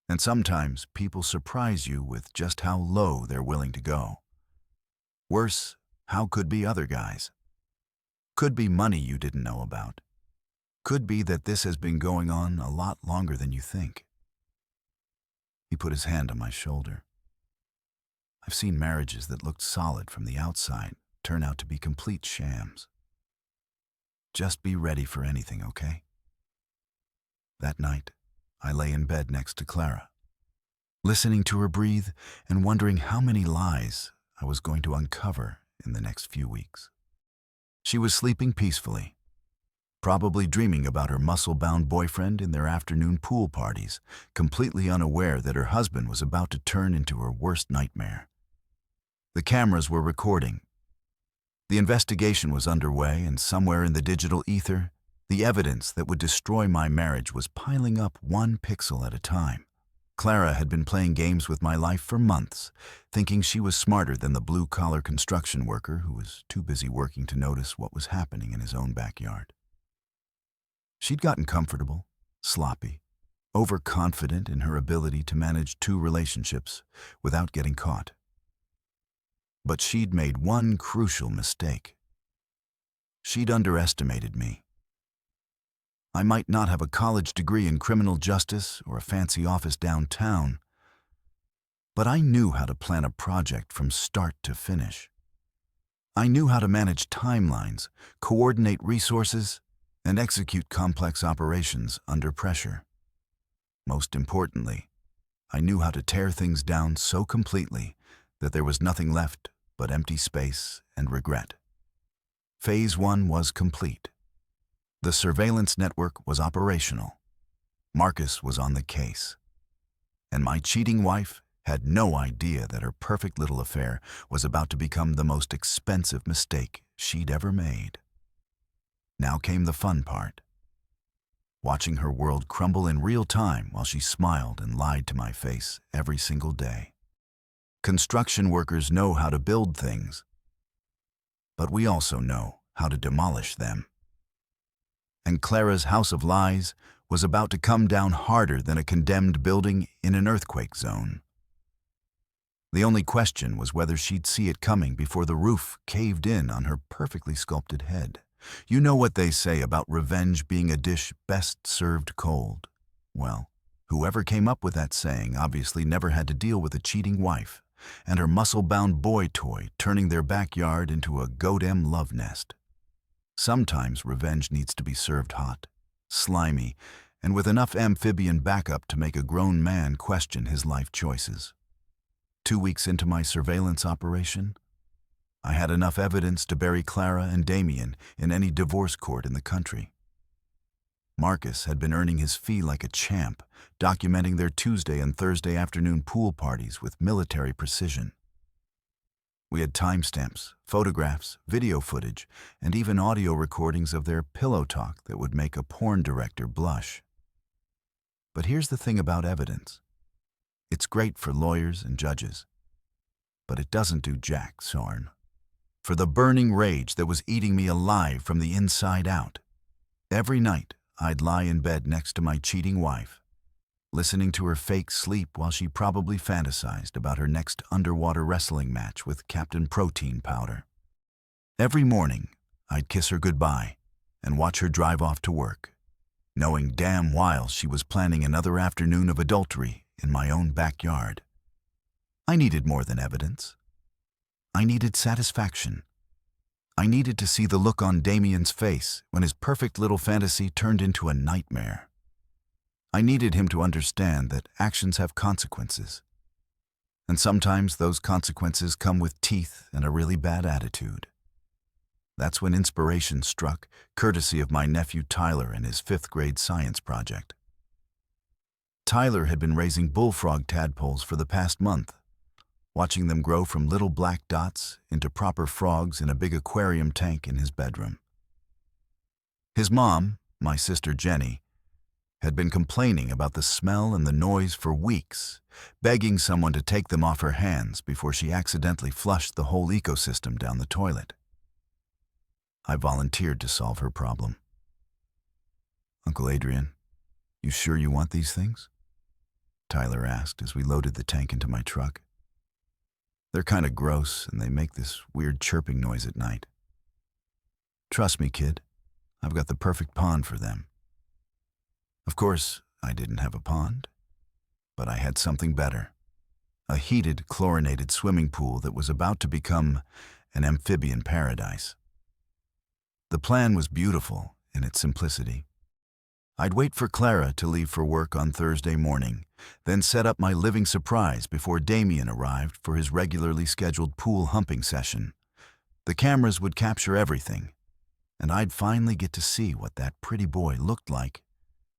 and sometimes people surprise you with just how low they're willing to go. Worse, how could be other guys? Could be money you didn't know about. Could be that this has been going on a lot longer than you think. He put his hand on my shoulder. I've seen marriages that looked solid from the outside turn out to be complete shams. Just be ready for anything, okay? That night, I lay in bed next to Clara, listening to her breathe and wondering how many lies I was going to uncover in the next few weeks. She was sleeping peacefully, probably dreaming about her muscle-bound boyfriend in their afternoon pool parties, completely unaware that her husband was about to turn into her worst nightmare. The cameras were recording. The investigation was underway, and somewhere in the digital ether, the evidence that would destroy my marriage was piling up one pixel at a time. Clara had been playing games with my life for months, thinking she was smarter than the blue-collar construction worker who was too busy working to notice what was happening in his own backyard. She'd gotten comfortable, sloppy, overconfident in her ability to manage two relationships without getting caught. But she'd made one crucial mistake. She'd underestimated me. I might not have a college degree in criminal justice or a fancy office downtown, but I knew how to plan a project from start to finish. I knew how to manage timelines, coordinate resources, and execute complex operations under pressure. Most importantly, I knew how to tear things down so completely that there was nothing left but empty space and regret. Phase 1 was complete. The surveillance network was operational. Marcus was on the case. And my cheating wife had no idea that her perfect little affair was about to become the most expensive mistake she'd ever made. Now came the fun part. Watching her world crumble in real time while she smiled and lied to my face every single day. Construction workers know how to build things, but we also know how to demolish them. And Clara's house of lies was about to come down harder than a condemned building in an earthquake zone. The only question was whether she'd see it coming before the roof caved in on her perfectly sculpted head. You know what they say about revenge being a dish best served cold. Well, whoever came up with that saying obviously never had to deal with a cheating wife and her muscle-bound boy toy turning their backyard into a goddamn love nest. Sometimes revenge needs to be served hot, slimy, and with enough amphibian backup to make a grown man question his life choices. 2 weeks into my surveillance operation, I had enough evidence to bury Clara and Damien in any divorce court in the country. Marcus had been earning his fee like a champ, documenting their Tuesday and Thursday afternoon pool parties with military precision. We had timestamps, photographs, video footage, and even audio recordings of their pillow talk that would make a porn director blush. But here's the thing about evidence. It's great for lawyers and judges, but it doesn't do jack, Sorn, for the burning rage that was eating me alive from the inside out. Every night, I'd lie in bed next to my cheating wife, listening to her fake sleep while she probably fantasized about her next underwater wrestling match with Captain Protein Powder. Every morning, I'd kiss her goodbye and watch her drive off to work, knowing damn well she was planning another afternoon of adultery in my own backyard. I needed more than evidence. I needed satisfaction. I needed to see the look on Damien's face when his perfect little fantasy turned into a nightmare. I needed him to understand that actions have consequences. And sometimes those consequences come with teeth and a really bad attitude. That's when inspiration struck, courtesy of my nephew Tyler and his 5th grade science project. Tyler had been raising bullfrog tadpoles for the past month, watching them grow from little black dots into proper frogs in a big aquarium tank in his bedroom. His mom, my sister Jenny, had been complaining about the smell and the noise for weeks, begging someone to take them off her hands before she accidentally flushed the whole ecosystem down the toilet. I volunteered to solve her problem. "Uncle Adrian, you sure you want these things?" Tyler asked as we loaded the tank into my truck. "They're kind of gross and they make this weird chirping noise at night." "Trust me, kid, I've got the perfect pond for them." Of course, I didn't have a pond, but I had something better. A heated, chlorinated swimming pool that was about to become an amphibian paradise. The plan was beautiful in its simplicity. I'd wait for Clara to leave for work on Thursday morning, then set up my living surprise before Damien arrived for his regularly scheduled pool humping session. The cameras would capture everything, and I'd finally get to see what that pretty boy looked like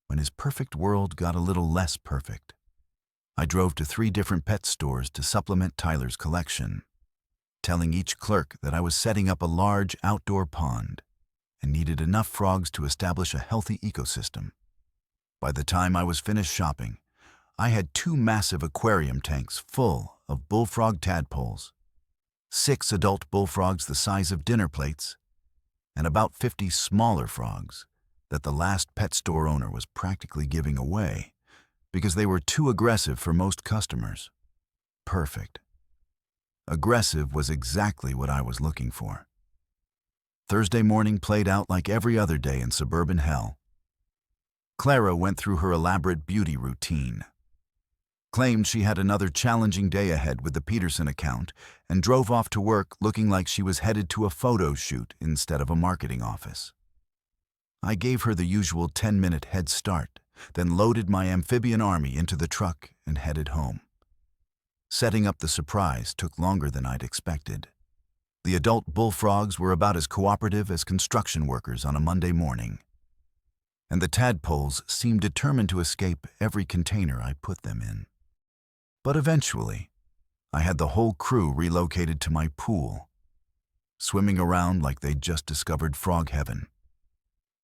when his perfect world got a little less perfect. I drove to 3 different pet stores to supplement Tyler's collection, telling each clerk that I was setting up a large outdoor pond and needed enough frogs to establish a healthy ecosystem. By the time I was finished shopping, I had 2 massive aquarium tanks full of bullfrog tadpoles, 6 adult bullfrogs the size of dinner plates, and about 50 smaller frogs that the last pet store owner was practically giving away because they were too aggressive for most customers. Perfect. Aggressive was exactly what I was looking for. Thursday morning played out like every other day in suburban hell. Clara went through her elaborate beauty routine, claimed she had another challenging day ahead with the Peterson account, and drove off to work looking like she was headed to a photo shoot instead of a marketing office. I gave her the usual 10-minute head start, then loaded my amphibian army into the truck and headed home. Setting up the surprise took longer than I'd expected. The adult bullfrogs were about as cooperative as construction workers on a Monday morning, and the tadpoles seemed determined to escape every container I put them in. But eventually, I had the whole crew relocated to my pool, swimming around like they'd just discovered frog heaven.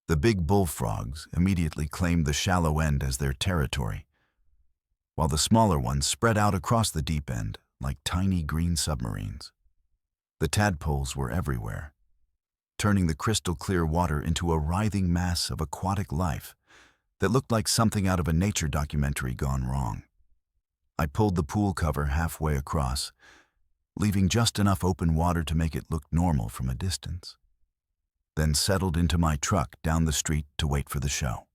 The big bullfrogs immediately claimed the shallow end as their territory, while the smaller ones spread out across the deep end like tiny green submarines. The tadpoles were everywhere, turning the crystal-clear water into a writhing mass of aquatic life that looked like something out of a nature documentary gone wrong. I pulled the pool cover halfway across, leaving just enough open water to make it look normal from a distance, then settled into my truck down the street to wait for the show.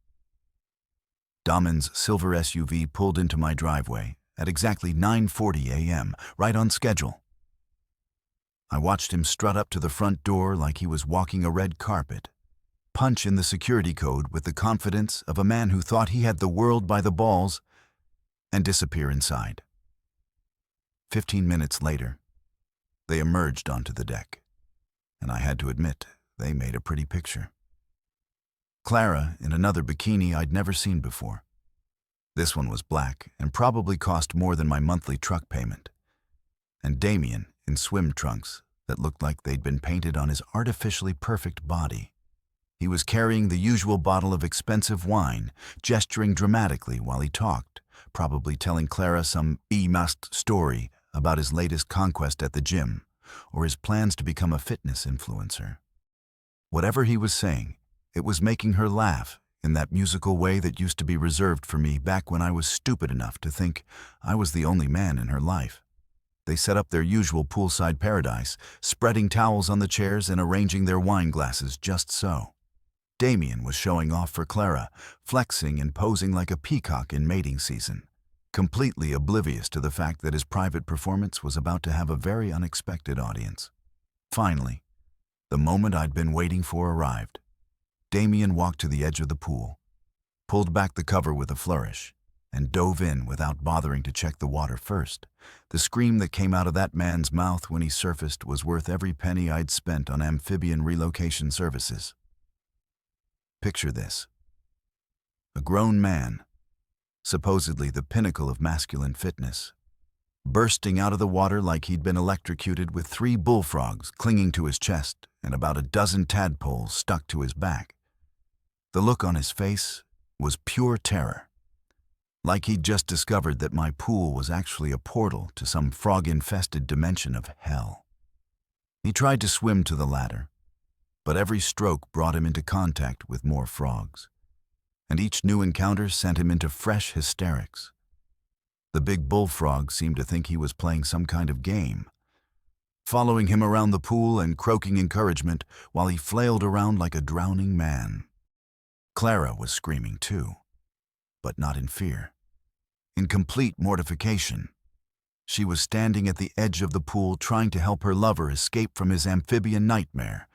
Damon's silver SUV pulled into my driveway at exactly 9:40 a.m., right on schedule. I watched him strut up to the front door like he was walking a red carpet, punch in the security code with the confidence of a man who thought he had the world by the balls, and disappear inside. 15 minutes later, they emerged onto the deck, and I had to admit, they made a pretty picture. Clara in another bikini I'd never seen before. This one was black and probably cost more than my monthly truck payment. And Damien in swim trunks that looked like they'd been painted on his artificially perfect body. He was carrying the usual bottle of expensive wine, gesturing dramatically while he talked, probably telling Clara some B-must story about his latest conquest at the gym, or his plans to become a fitness influencer. Whatever he was saying, it was making her laugh in that musical way that used to be reserved for me back when I was stupid enough to think I was the only man in her life. They set up their usual poolside paradise, spreading towels on the chairs and arranging their wine glasses just so. Damien was showing off for Clara, flexing and posing like a peacock in mating season, completely oblivious to the fact that his private performance was about to have a very unexpected audience. Finally, the moment I'd been waiting for arrived. Damien walked to the edge of the pool, pulled back the cover with a flourish, and dove in without bothering to check the water first. The scream that came out of that man's mouth when he surfaced was worth every penny I'd spent on amphibian relocation services. Picture this. A grown man, supposedly the pinnacle of masculine fitness, bursting out of the water like he'd been electrocuted with 3 bullfrogs clinging to his chest and about a dozen tadpoles stuck to his back. The look on his face was pure terror, like he'd just discovered that my pool was actually a portal to some frog-infested dimension of hell. He tried to swim to the ladder, but every stroke brought him into contact with more frogs, and each new encounter sent him into fresh hysterics. The big bullfrog seemed to think he was playing some kind of game, following him around the pool and croaking encouragement while he flailed around like a drowning man. Clara was screaming too, but not in fear. In complete mortification, she was standing at the edge of the pool trying to help her lover escape from his amphibian nightmare,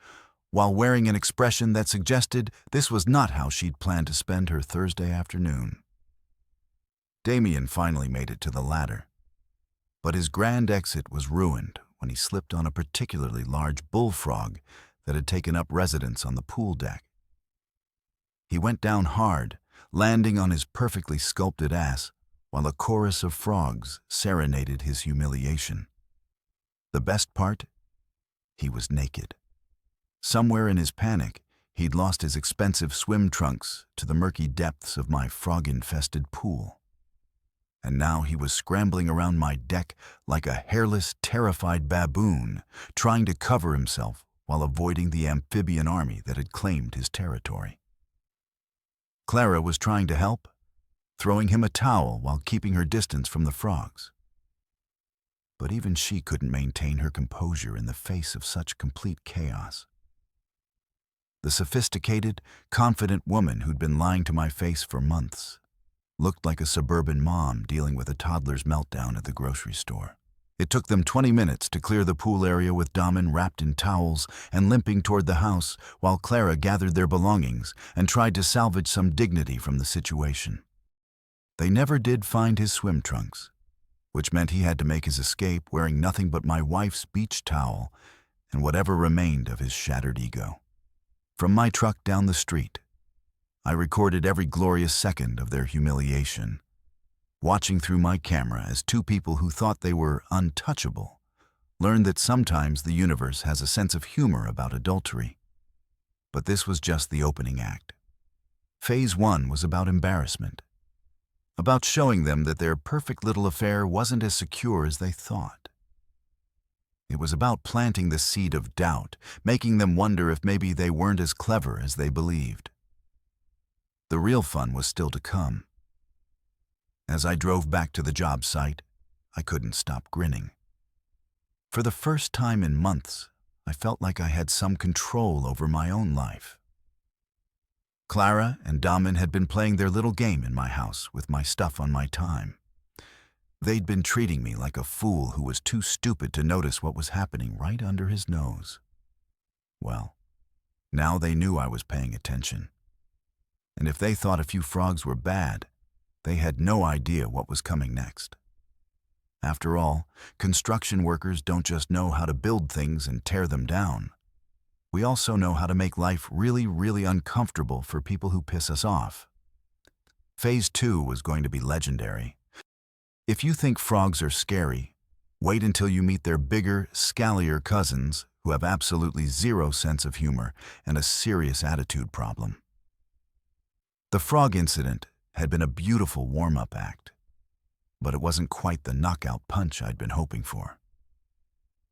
while wearing an expression that suggested this was not how she'd planned to spend her Thursday afternoon. Damien finally made it to the ladder, but his grand exit was ruined when he slipped on a particularly large bullfrog that had taken up residence on the pool deck. He went down hard, landing on his perfectly sculpted ass, while a chorus of frogs serenaded his humiliation. The best part? He was naked. Somewhere in his panic, he'd lost his expensive swim trunks to the murky depths of my frog-infested pool. And now he was scrambling around my deck like a hairless, terrified baboon, trying to cover himself while avoiding the amphibian army that had claimed his territory. Clara was trying to help, throwing him a towel while keeping her distance from the frogs. But even she couldn't maintain her composure in the face of such complete chaos. The sophisticated, confident woman who'd been lying to my face for months looked like a suburban mom dealing with a toddler's meltdown at the grocery store. It took them 20 minutes to clear the pool area with Damen wrapped in towels and limping toward the house while Clara gathered their belongings and tried to salvage some dignity from the situation. They never did find his swim trunks, which meant he had to make his escape wearing nothing but my wife's beach towel and whatever remained of his shattered ego. From my truck down the street, I recorded every glorious second of their humiliation, watching through my camera as 2 people who thought they were untouchable learned that sometimes the universe has a sense of humor about adultery. But this was just the opening act. Phase 1 was about embarrassment, about showing them that their perfect little affair wasn't as secure as they thought. It was about planting the seed of doubt, making them wonder if maybe they weren't as clever as they believed. The real fun was still to come. As I drove back to the job site, I couldn't stop grinning. For the first time in months, I felt like I had some control over my own life. Clara and Damen had been playing their little game in my house with my stuff on my time. They'd been treating me like a fool who was too stupid to notice what was happening right under his nose. Well, now they knew I was paying attention. And if they thought a few frogs were bad, they had no idea what was coming next. After all, construction workers don't just know how to build things and tear them down. We also know how to make life really, really uncomfortable for people who piss us off. Phase 2 was going to be legendary. If you think frogs are scary, wait until you meet their bigger, scallier cousins who have absolutely zero sense of humor and a serious attitude problem. The frog incident had been a beautiful warm-up act, but it wasn't quite the knockout punch I'd been hoping for.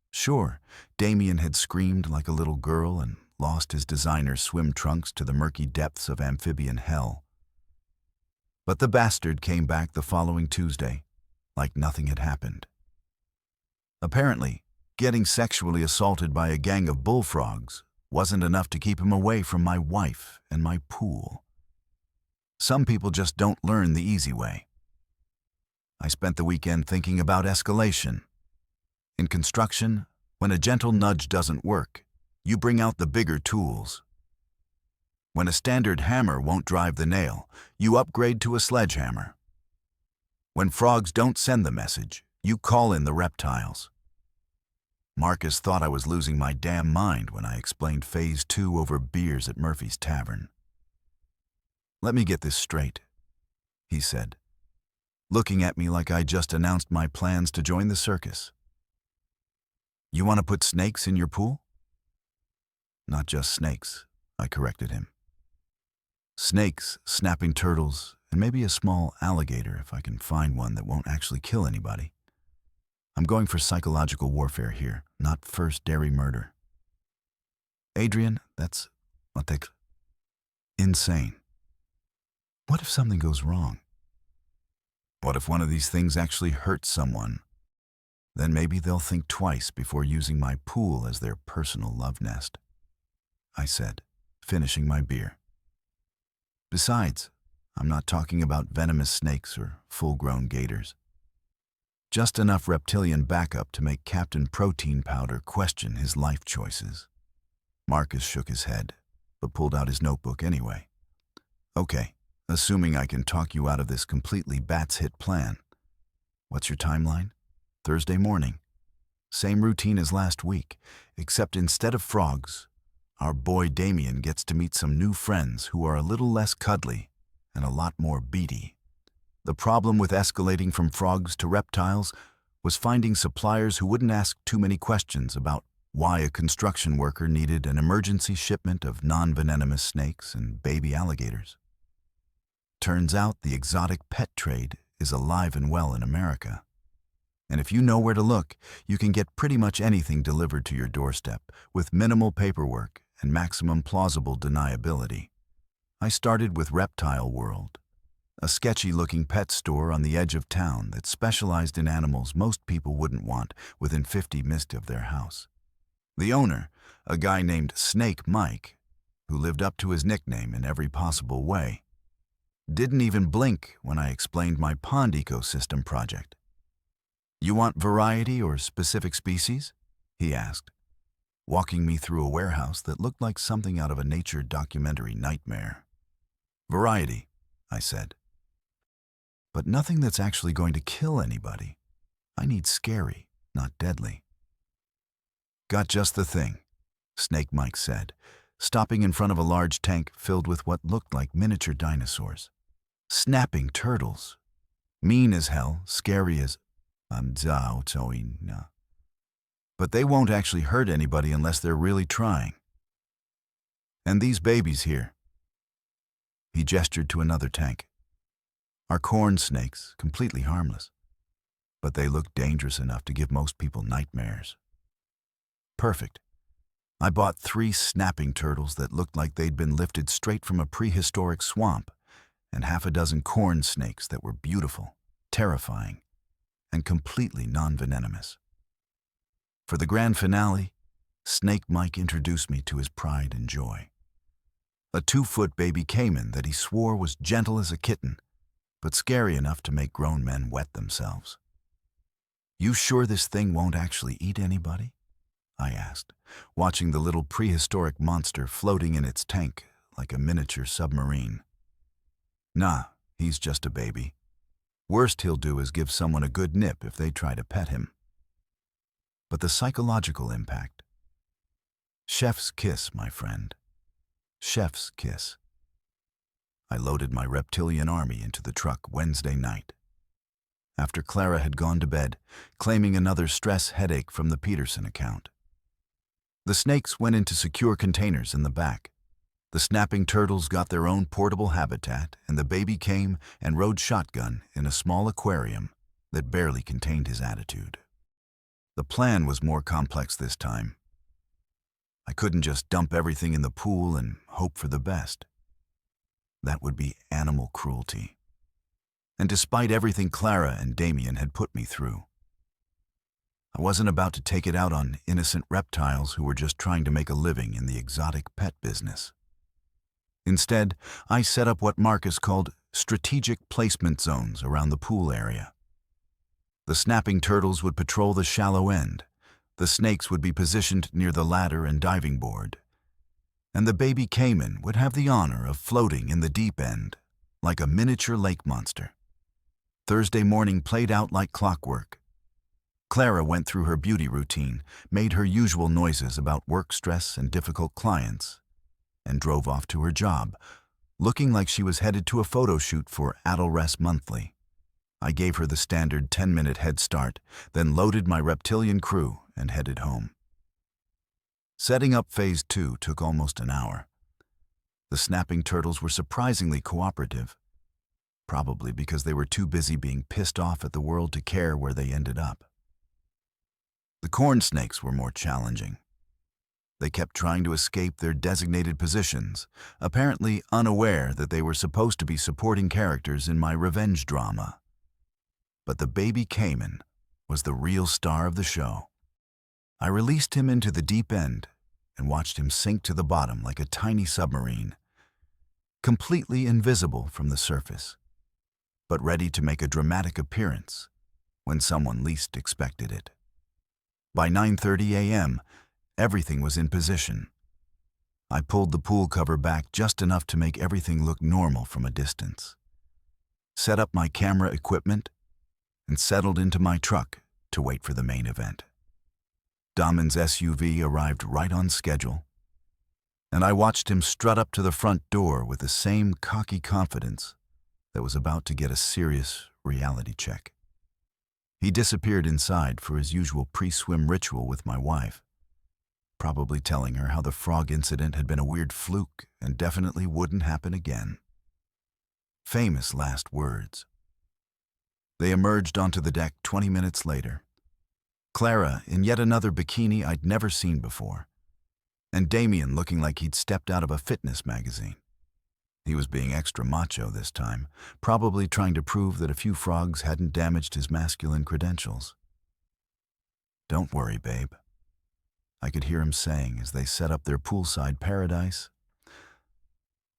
Sure, Damien had screamed like a little girl and lost his designer swim trunks to the murky depths of amphibian hell. But the bastard came back the following Tuesday, like nothing had happened. Apparently, getting sexually assaulted by a gang of bullfrogs wasn't enough to keep him away from my wife and my pool. Some people just don't learn the easy way. I spent the weekend thinking about escalation. In construction, when a gentle nudge doesn't work, you bring out the bigger tools. When a standard hammer won't drive the nail, you upgrade to a sledgehammer. When frogs don't send the message, you call in the reptiles. Marcus thought I was losing my damn mind when I explained Phase 2 over beers at Murphy's Tavern. "Let me get this straight," he said, looking at me like I just announced my plans to join the circus. "You want to put snakes in your pool?" "Not just snakes," I corrected him. "Snakes, snapping turtles, and maybe a small alligator if I can find one that won't actually kill anybody. I'm going for psychological warfare here, not first-degree murder." "Adrian, that's insane. What if something goes wrong? What if one of these things actually hurts someone? Then maybe they'll think twice before using my pool as their personal love nest," I said, finishing my beer. "Besides, I'm not talking about venomous snakes or full-grown gators. Just enough reptilian backup to make Captain Protein Powder question his life choices." Marcus shook his head, but pulled out his notebook anyway. "Okay, assuming I can talk you out of this completely bats-hit plan. What's your timeline?" "Thursday morning. Same routine as last week, except instead of frogs, our boy Damien gets to meet some new friends who are a little less cuddly and a lot more beady." The problem with escalating from frogs to reptiles was finding suppliers who wouldn't ask too many questions about why a construction worker needed an emergency shipment of non-venomous snakes and baby alligators. Turns out the exotic pet trade is alive and well in America. And if you know where to look, you can get pretty much anything delivered to your doorstep with minimal paperwork and maximum plausible deniability. I started with Reptile World, a sketchy-looking pet store on the edge of town that specialized in animals most people wouldn't want within 50 minutes of their house. The owner, a guy named Snake Mike, who lived up to his nickname in every possible way, didn't even blink when I explained my pond ecosystem project. "You want variety or specific species?" he asked, walking me through a warehouse that looked like something out of a nature documentary nightmare. "Variety," I said. "But nothing that's actually going to kill anybody. I need scary, not deadly." "Got just the thing," Snake Mike said, stopping in front of a large tank filled with what looked like miniature dinosaurs. Snapping turtles. Mean as hell, scary as... But they won't actually hurt anybody unless they're really trying. And these babies here. He gestured to another tank. Are corn snakes, completely harmless. But they look dangerous enough to give most people nightmares. Perfect. I bought 3 snapping turtles that looked like they'd been lifted straight from a prehistoric swamp, and half a dozen corn snakes that were beautiful, terrifying, and completely non-venomous. For the grand finale, Snake Mike introduced me to his pride and joy. A 2-foot baby caiman that he swore was gentle as a kitten, but scary enough to make grown men wet themselves. "You sure this thing won't actually eat anybody?" I asked, watching the little prehistoric monster floating in its tank like a miniature submarine. "Nah, he's just a baby. Worst he'll do is give someone a good nip if they try to pet him. But the psychological impact. Chef's kiss, my friend. Chef's kiss. I loaded my reptilian army into the truck Wednesday night, after Clara had gone to bed, claiming another stress headache from the Peterson account. The snakes went into secure containers in the back. The snapping turtles got their own portable habitat, and the baby came and rode shotgun in a small aquarium that barely contained his attitude. The plan was more complex this time. I couldn't just dump everything in the pool and hope for the best. That would be animal cruelty. And despite everything Clara and Damien had put me through, I wasn't about to take it out on innocent reptiles who were just trying to make a living in the exotic pet business. Instead, I set up what Marcus called strategic placement zones around the pool area. The snapping turtles would patrol the shallow end, the snakes would be positioned near the ladder and diving board, and the baby caiman would have the honor of floating in the deep end, like a miniature lake monster. Thursday morning played out like clockwork. Clara went through her beauty routine, made her usual noises about work stress and difficult clients, and drove off to her job, looking like she was headed to a photo shoot for Adolrest Monthly. I gave her the standard 10-minute head start, then loaded my reptilian crew and headed home. Setting up Phase 2 took almost an hour. The snapping turtles were surprisingly cooperative, probably because they were too busy being pissed off at the world to care where they ended up. The corn snakes were more challenging. They kept trying to escape their designated positions, apparently unaware that they were supposed to be supporting characters in my revenge drama. But the baby caiman was the real star of the show. I released him into the deep end and watched him sink to the bottom like a tiny submarine, completely invisible from the surface, but ready to make a dramatic appearance when someone least expected it. By 9:30 a.m., everything was in position. I pulled the pool cover back just enough to make everything look normal from a distance, set up my camera equipment, and settled into my truck to wait for the main event. Damon's SUV arrived right on schedule, and I watched him strut up to the front door with the same cocky confidence that was about to get a serious reality check. He disappeared inside for his usual pre-swim ritual with my wife, probably telling her how the frog incident had been a weird fluke and definitely wouldn't happen again. Famous last words. They emerged onto the deck 20 minutes later. Clara in yet another bikini I'd never seen before, and Damien looking like he'd stepped out of a fitness magazine. He was being extra macho this time, probably trying to prove that a few frogs hadn't damaged his masculine credentials. "Don't worry, babe," I could hear him saying as they set up their poolside paradise.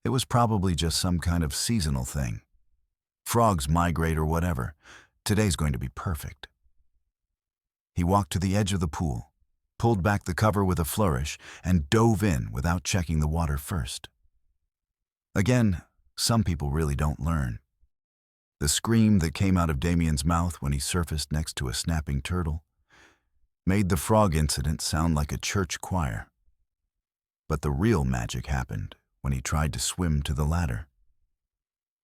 It was probably just some kind of seasonal thing. Frogs migrate or whatever. Today's going to be perfect. He walked to the edge of the pool, pulled back the cover with a flourish, and dove in without checking the water first. Again, some people really don't learn. The scream that came out of Damien's mouth when he surfaced next to a snapping turtle made the frog incident sound like a church choir. But the real magic happened when he tried to swim to the ladder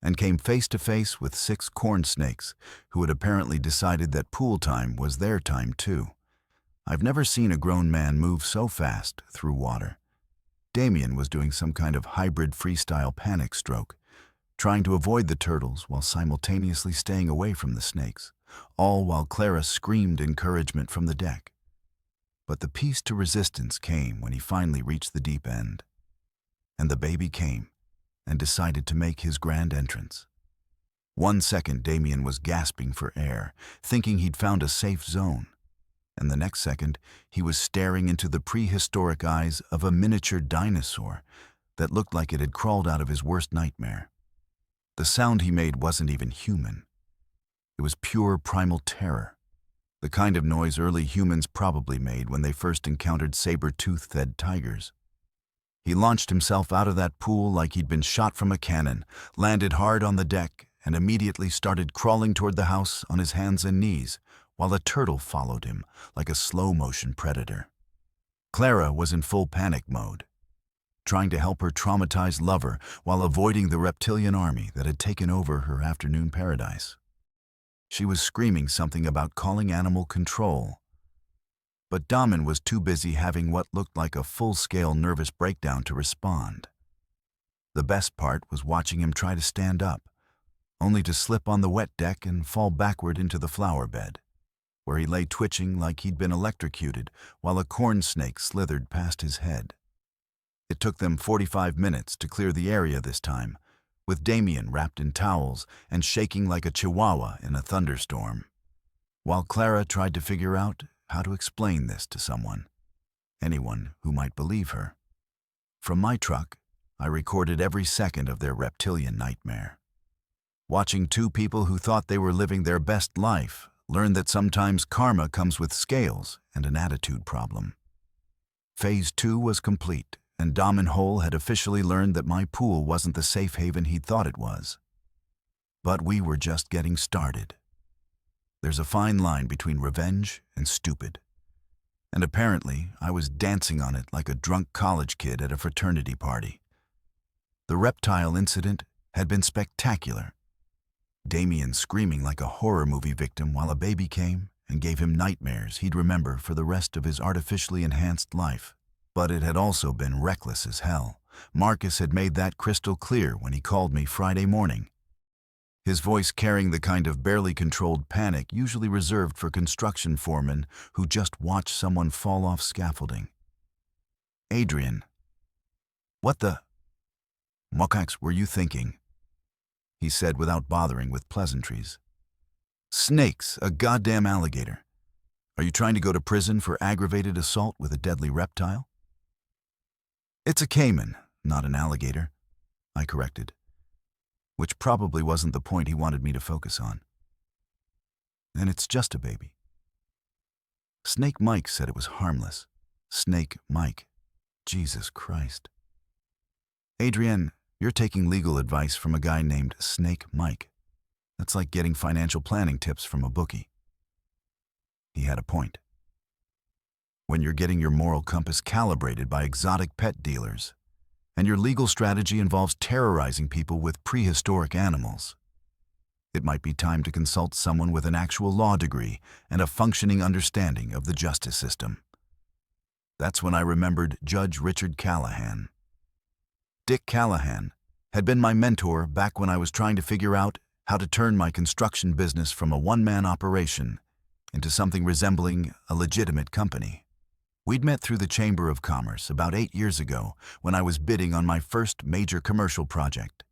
and came face to face with 6 corn snakes who had apparently decided that pool time was their time too. I've never seen a grown man move so fast through water. Damien was doing some kind of hybrid freestyle panic stroke, trying to avoid the turtles while simultaneously staying away from the snakes, all while Clara screamed encouragement from the deck. But the piece to resistance came when he finally reached the deep end, and the baby came and decided to make his grand entrance. 1 second Damien was gasping for air, thinking he'd found a safe zone, and the next second he was staring into the prehistoric eyes of a miniature dinosaur that looked like it had crawled out of his worst nightmare. The sound he made wasn't even human. It was pure primal terror, the kind of noise early humans probably made when they first encountered saber-toothed tigers. He launched himself out of that pool like he'd been shot from a cannon, landed hard on the deck, and immediately started crawling toward the house on his hands and knees, while a turtle followed him like a slow-motion predator. Clara was in full panic mode, trying to help her traumatized lover while avoiding the reptilian army that had taken over her afternoon paradise. She was screaming something about calling animal control, but Damen was too busy having what looked like a full-scale nervous breakdown to respond. The best part was watching him try to stand up, only to slip on the wet deck and fall backward into the flower bed, where he lay twitching like he'd been electrocuted while a corn snake slithered past his head. It took them 45 minutes to clear the area this time, with Damien wrapped in towels and shaking like a chihuahua in a thunderstorm, while Clara tried to figure out how to explain this to someone, anyone who might believe her. From my truck, I recorded every second of their reptilian nightmare. Watching two people who thought they were living their best life learn that sometimes karma comes with scales and an attitude problem. Phase 2 was complete, and Damen Hole had officially learned that my pool wasn't the safe haven he'd thought it was. But we were just getting started. There's a fine line between revenge and stupid. And apparently, I was dancing on it like a drunk college kid at a fraternity party. The reptile incident had been spectacular. Damien screaming like a horror movie victim while a baby came and gave him nightmares he'd remember for the rest of his artificially enhanced life. But it had also been reckless as hell. Marcus had made that crystal clear when he called me Friday morning, his voice carrying the kind of barely controlled panic usually reserved for construction foremen who just watch someone fall off scaffolding. "Adrian, what the muckax were you thinking?" he said without bothering with pleasantries. "Snakes, a goddamn alligator. Are you trying to go to prison for aggravated assault with a deadly reptile?" "It's a caiman, not an alligator," I corrected, which probably wasn't the point he wanted me to focus on. "And it's just a baby." Snake Mike said it was harmless. Snake Mike. Jesus Christ. "Adrienne, you're taking legal advice from a guy named Snake Mike. That's like getting financial planning tips from a bookie." He had a point. When you're getting your moral compass calibrated by exotic pet dealers, and your legal strategy involves terrorizing people with prehistoric animals, it might be time to consult someone with an actual law degree and a functioning understanding of the justice system. That's when I remembered Judge Richard Callahan. Dick Callahan had been my mentor back when I was trying to figure out how to turn my construction business from a one-man operation into something resembling a legitimate company. We'd met through the Chamber of Commerce about 8 years ago when I was bidding on my first major commercial project,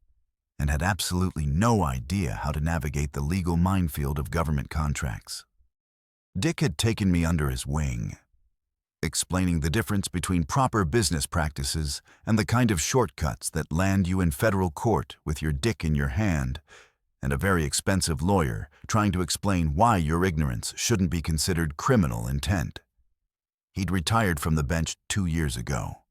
and had absolutely no idea how to navigate the legal minefield of government contracts. Dick had taken me under his wing, explaining the difference between proper business practices and the kind of shortcuts that land you in federal court with your dick in your hand and a very expensive lawyer trying to explain why your ignorance shouldn't be considered criminal intent. He'd retired from the bench 2 years ago,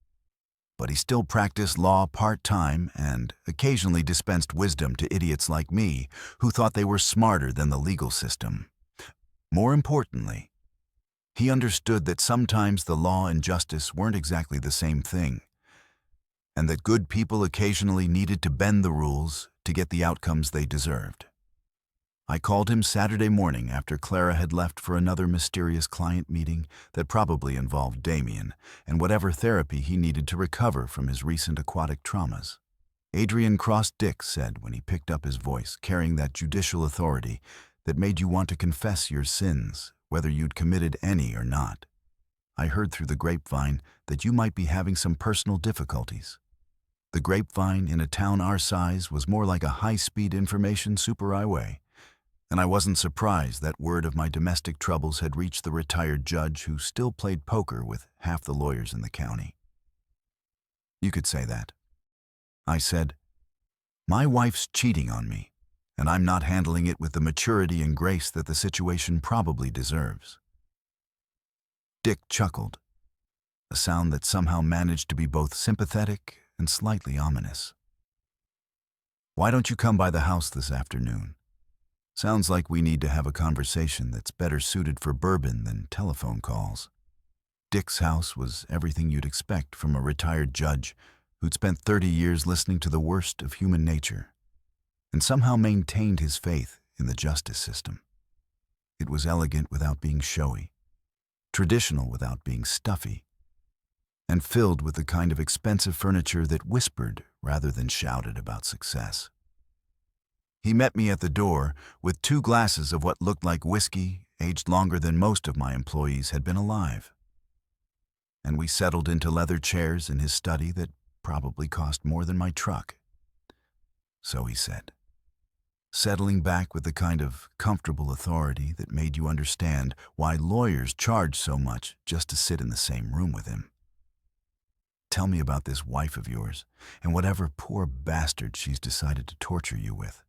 but he still practiced law part-time and occasionally dispensed wisdom to idiots like me who thought they were smarter than the legal system. More importantly, he understood that sometimes the law and justice weren't exactly the same thing, and that good people occasionally needed to bend the rules to get the outcomes they deserved. I called him Saturday morning after Clara had left for another mysterious client meeting that probably involved Damien and whatever therapy he needed to recover from his recent aquatic traumas. Adrian Cross Dick said when he picked up his voice, carrying that judicial authority that made you want to confess your sins, whether you'd committed any or not. "I heard through the grapevine that you might be having some personal difficulties." The grapevine in a town our size was more like a high-speed information superhighway, and I wasn't surprised that word of my domestic troubles had reached the retired judge who still played poker with half the lawyers in the county. "You could say that," I said. "My wife's cheating on me, and I'm not handling it with the maturity and grace that the situation probably deserves." Dick chuckled, a sound that somehow managed to be both sympathetic and slightly ominous. Why don't you come by the house this afternoon? Sounds like we need to have a conversation that's better suited for bourbon than telephone calls. Dick's house was everything you'd expect from a retired judge who'd spent 30 years listening to the worst of human nature and somehow maintained his faith in the justice system. It was elegant without being showy, traditional without being stuffy, and filled with the kind of expensive furniture that whispered rather than shouted about success. He met me at the door with 2 glasses of what looked like whiskey, aged longer than most of my employees had been alive. And we settled into leather chairs in his study that probably cost more than my truck. So he said, settling back with the kind of comfortable authority that made you understand why lawyers charge so much just to sit in the same room with him. Tell me about this wife of yours and whatever poor bastard she's decided to torture you with.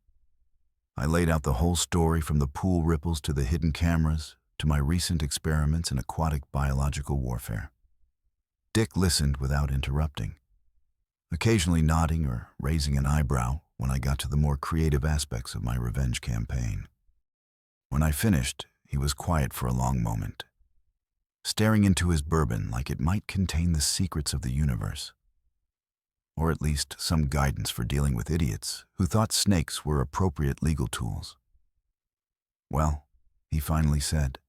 I laid out the whole story from the pool ripples to the hidden cameras to my recent experiments in aquatic biological warfare. Dick listened without interrupting, occasionally nodding or raising an eyebrow when I got to the more creative aspects of my revenge campaign. When I finished, he was quiet for a long moment, staring into his bourbon like it might contain the secrets of the universe, or at least some guidance for dealing with idiots who thought snakes were appropriate legal tools. Well, he finally said,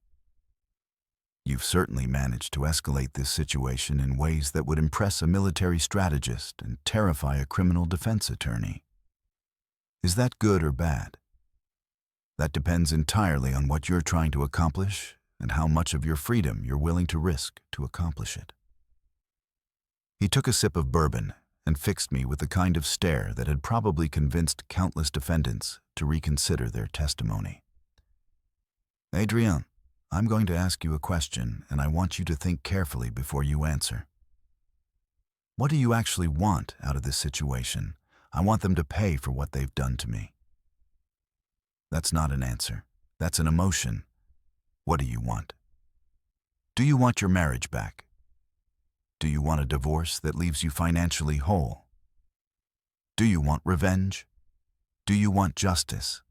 "You've certainly managed to escalate this situation in ways that would impress a military strategist and terrify a criminal defense attorney. Is that good or bad? That depends entirely on what you're trying to accomplish and how much of your freedom you're willing to risk to accomplish it." He took a sip of bourbon and fixed me with the kind of stare that had probably convinced countless defendants to reconsider their testimony. "Adrian, I'm going to ask you a question, and I want you to think carefully before you answer. What do you actually want out of this situation? I want them to pay for what they've done to me." That's not an answer. That's an emotion. What do you want? Do you want your marriage back? Do you want a divorce that leaves you financially whole? Do you want revenge? Do you want justice?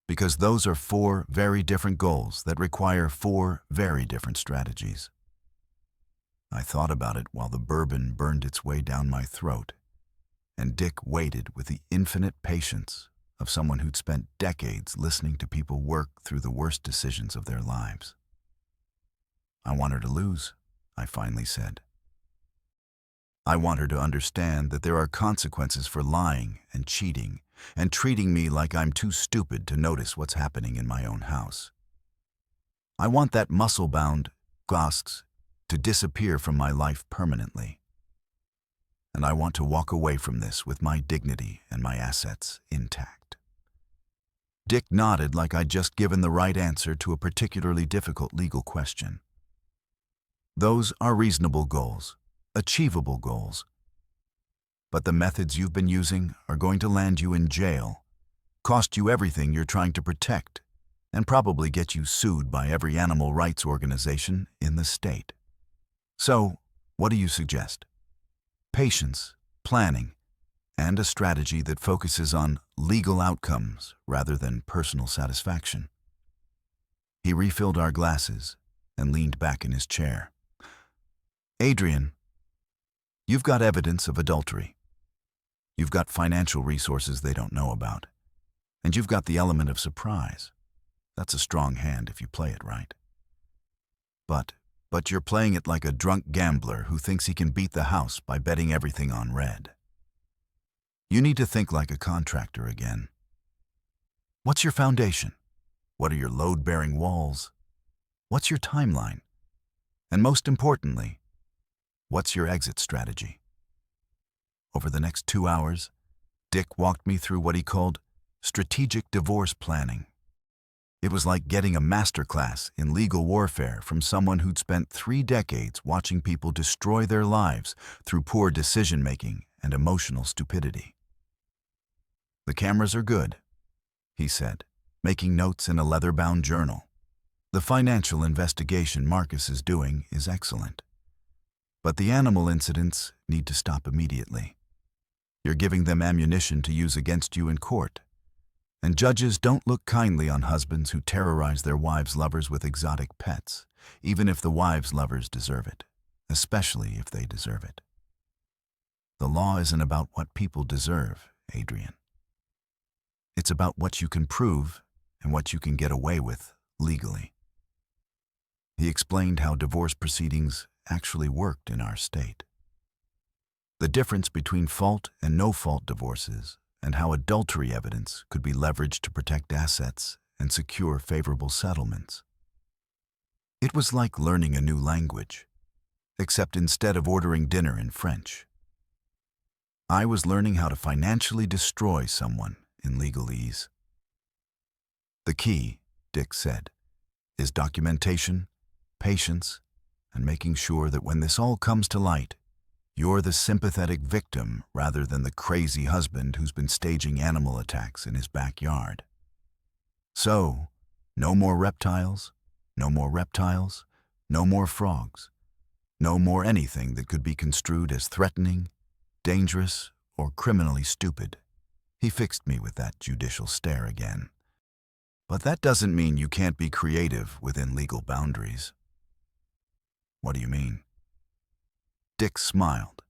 Because those are 4 very different goals that require 4 very different strategies. I thought about it while the bourbon burned its way down my throat, and Dick waited with the infinite patience of someone who'd spent decades listening to people work through the worst decisions of their lives. "I want her to lose," I finally said. "I want her to understand that there are consequences for lying and cheating and treating me like I'm too stupid to notice what's happening in my own house. I want that muscle-bound Gosks to disappear from my life permanently. And I want to walk away from this with my dignity and my assets intact." Dick nodded like I'd just given the right answer to a particularly difficult legal question. "Those are reasonable goals, achievable goals. But the methods you've been using are going to land you in jail, cost you everything you're trying to protect, and probably get you sued by every animal rights organization in the state. So, what do you suggest? Patience, planning, and a strategy that focuses on legal outcomes rather than personal satisfaction." He refilled our glasses and leaned back in his chair. "Adrian, you've got evidence of adultery. You've got financial resources they don't know about. And you've got the element of surprise. That's a strong hand if you play it right. But you're playing it like a drunk gambler who thinks he can beat the house by betting everything on red. You need to think like a contractor again. What's your foundation? What are your load-bearing walls? What's your timeline? And most importantly, what's your exit strategy?" Over the next 2 hours, Dick walked me through what he called strategic divorce planning. It was like getting a masterclass in legal warfare from someone who'd spent 3 decades watching people destroy their lives through poor decision-making and emotional stupidity. "The cameras are good," he said, making notes in a leather-bound journal. "The financial investigation Marcus is doing is excellent. But the animal incidents need to stop immediately. You're giving them ammunition to use against you in court. And judges don't look kindly on husbands who terrorize their wives' lovers with exotic pets, even if the wives' lovers deserve it, especially if they deserve it. The law isn't about what people deserve, Adrian. It's about what you can prove and what you can get away with legally. He explained how divorce proceedings actually worked in our state. The difference between fault and no-fault divorces, and how adultery evidence could be leveraged to protect assets and secure favorable settlements. It was like learning a new language, except instead of ordering dinner in French, I was learning how to financially destroy someone in legalese. The key, Dick said, is documentation, patience, and making sure that when this all comes to light, you're the sympathetic victim rather than the crazy husband who's been staging animal attacks in his backyard. So, no more reptiles, no more reptiles, no more frogs, no more anything that could be construed as threatening, dangerous, or criminally stupid. He fixed me with that judicial stare again. But that doesn't mean you can't be creative within legal boundaries. What do you mean? Dick smiled,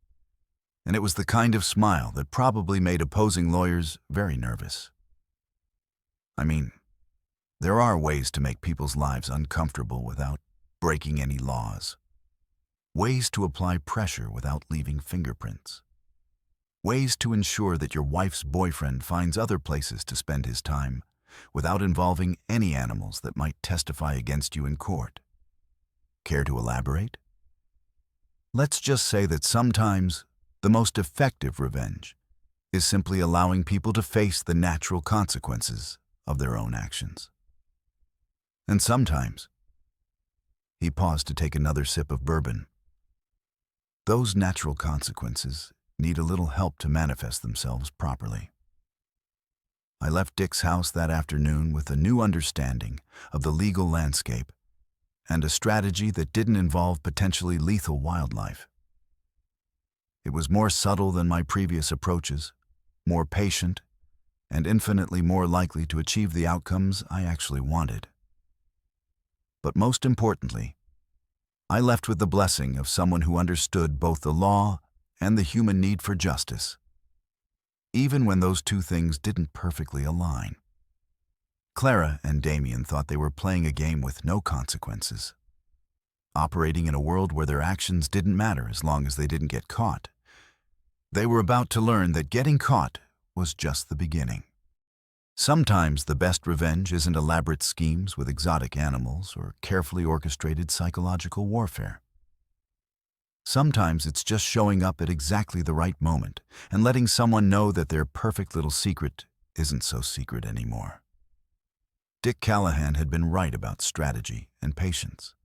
and it was the kind of smile that probably made opposing lawyers very nervous. I mean, there are ways to make people's lives uncomfortable without breaking any laws. Ways to apply pressure without leaving fingerprints. Ways to ensure that your wife's boyfriend finds other places to spend his time without involving any animals that might testify against you in court. Care to elaborate? Let's just say that sometimes the most effective revenge is simply allowing people to face the natural consequences of their own actions. And sometimes, he paused to take another sip of bourbon, those natural consequences need a little help to manifest themselves properly. I left Dick's house that afternoon with a new understanding of the legal landscape and a strategy that didn't involve potentially lethal wildlife. It was more subtle than my previous approaches, more patient, and infinitely more likely to achieve the outcomes I actually wanted. But most importantly, I left with the blessing of someone who understood both the law and the human need for justice, even when those two things didn't perfectly align. Clara and Damien thought they were playing a game with no consequences, operating in a world where their actions didn't matter as long as they didn't get caught. They were about to learn that getting caught was just the beginning. Sometimes the best revenge isn't elaborate schemes with exotic animals or carefully orchestrated psychological warfare. Sometimes it's just showing up at exactly the right moment and letting someone know that their perfect little secret isn't so secret anymore. Dick Callahan had been right about strategy and patience,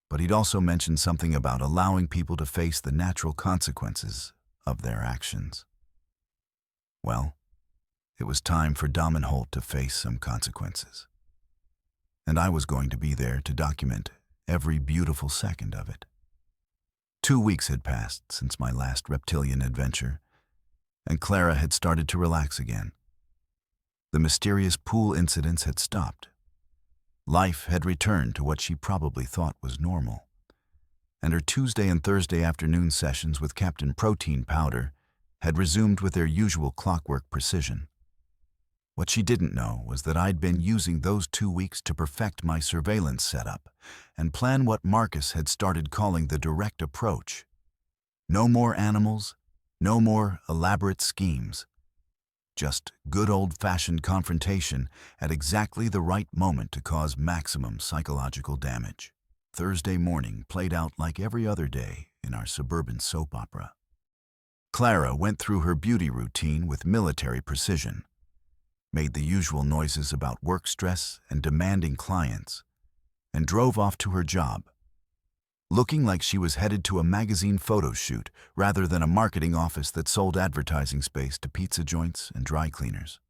but he'd also mentioned something about allowing people to face the natural consequences of their actions. Well, it was time for Dom and Holt to face some consequences, and I was going to be there to document every beautiful second of it. 2 weeks had passed since my last reptilian adventure, and Clara had started to relax again. The mysterious pool incidents had stopped. Life had returned to what she probably thought was normal, and her Tuesday and Thursday afternoon sessions with Captain Protein Powder had resumed with their usual clockwork precision. What she didn't know was that I'd been using those 2 weeks to perfect my surveillance setup and plan what Marcus had started calling the direct approach. No more animals, no more elaborate schemes. Just good old-fashioned confrontation at exactly the right moment to cause maximum psychological damage. Thursday morning played out like every other day in our suburban soap opera. Clara went through her beauty routine with military precision, made the usual noises about work stress and demanding clients, and drove off to her job, looking like she was headed to a magazine photo shoot rather than a marketing office that sold advertising space to pizza joints and dry cleaners.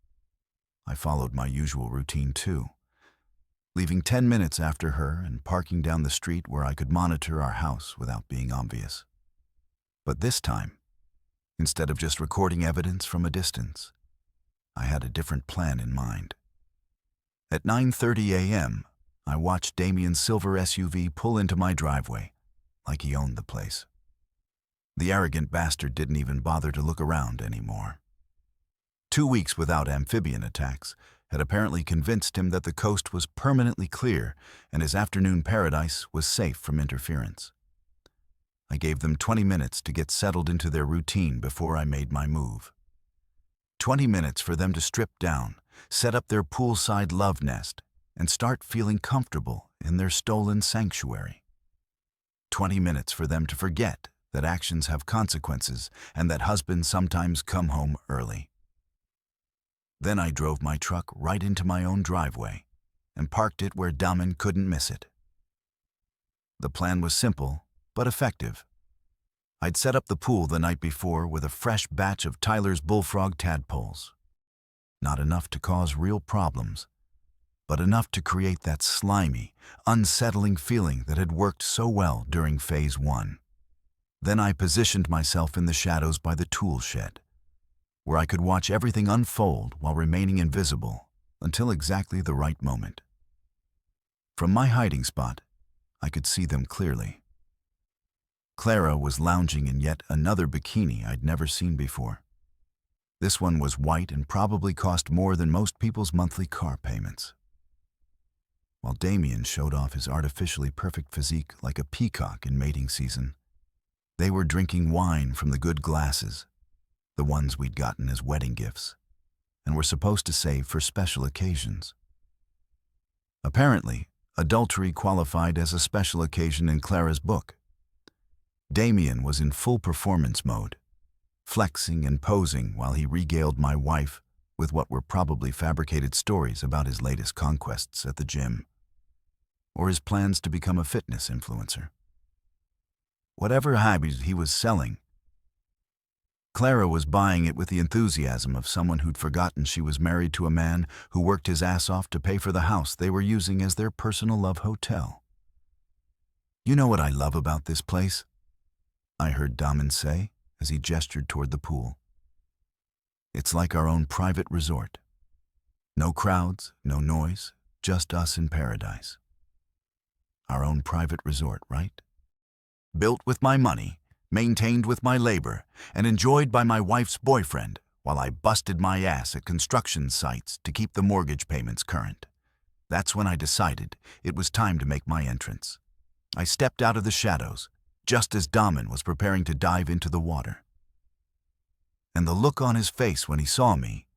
I followed my usual routine too, leaving 10 minutes after her and parking down the street where I could monitor our house without being obvious. But this time, Instead of just recording evidence from a distance, I had a different plan in mind. At 9:30 a.m., I watched Damien's silver SUV pull into my driveway, like he owned the place. The arrogant bastard didn't even bother to look around anymore. 2 weeks without amphibian attacks had apparently convinced him that the coast was permanently clear and his afternoon paradise was safe from interference. I gave them 20 minutes to get settled into their routine before I made my move. 20 minutes for them to strip down, set up their poolside love nest, and start feeling comfortable in their stolen sanctuary. 20 minutes for them to forget that actions have consequences and that husbands sometimes come home early. Then I drove my truck right into my own driveway and parked it where Damien couldn't miss it. The plan was simple, but effective. I'd set up the pool the night before with a fresh batch of Tyler's bullfrog tadpoles. Not enough to cause real problems, but enough to create that slimy, unsettling feeling that had worked so well during Phase 1. Then I positioned myself in the shadows by the tool shed, where I could watch everything unfold while remaining invisible until exactly the right moment. From my hiding spot, I could see them clearly. Clara was lounging in yet another bikini I'd never seen before. This one was white and probably cost more than most people's monthly car payments. While Damien showed off his artificially perfect physique like a peacock in mating season, they were drinking wine from the good glasses, the ones we'd gotten as wedding gifts, and were supposed to save for special occasions. Apparently, adultery qualified as a special occasion in Clara's book. Damien was in full performance mode, flexing and posing while he regaled my wife with what were probably fabricated stories about his latest conquests at the gym, or his plans to become a fitness influencer. Whatever hobbies he was selling, Clara was buying it with the enthusiasm of someone who'd forgotten she was married to a man who worked his ass off to pay for the house they were using as their personal love hotel. "You know what I love about this place?" I heard Damien say as he gestured toward the pool. "It's like our own private resort. No crowds, no noise, just us in paradise. Our own private resort, right? Built with my money, maintained with my labor, and enjoyed by my wife's boyfriend while I busted my ass at construction sites to keep the mortgage payments current. That's when I decided it was time to make my entrance. I stepped out of the shadows, just as Damien was preparing to dive into the water. And the look on his face when he saw me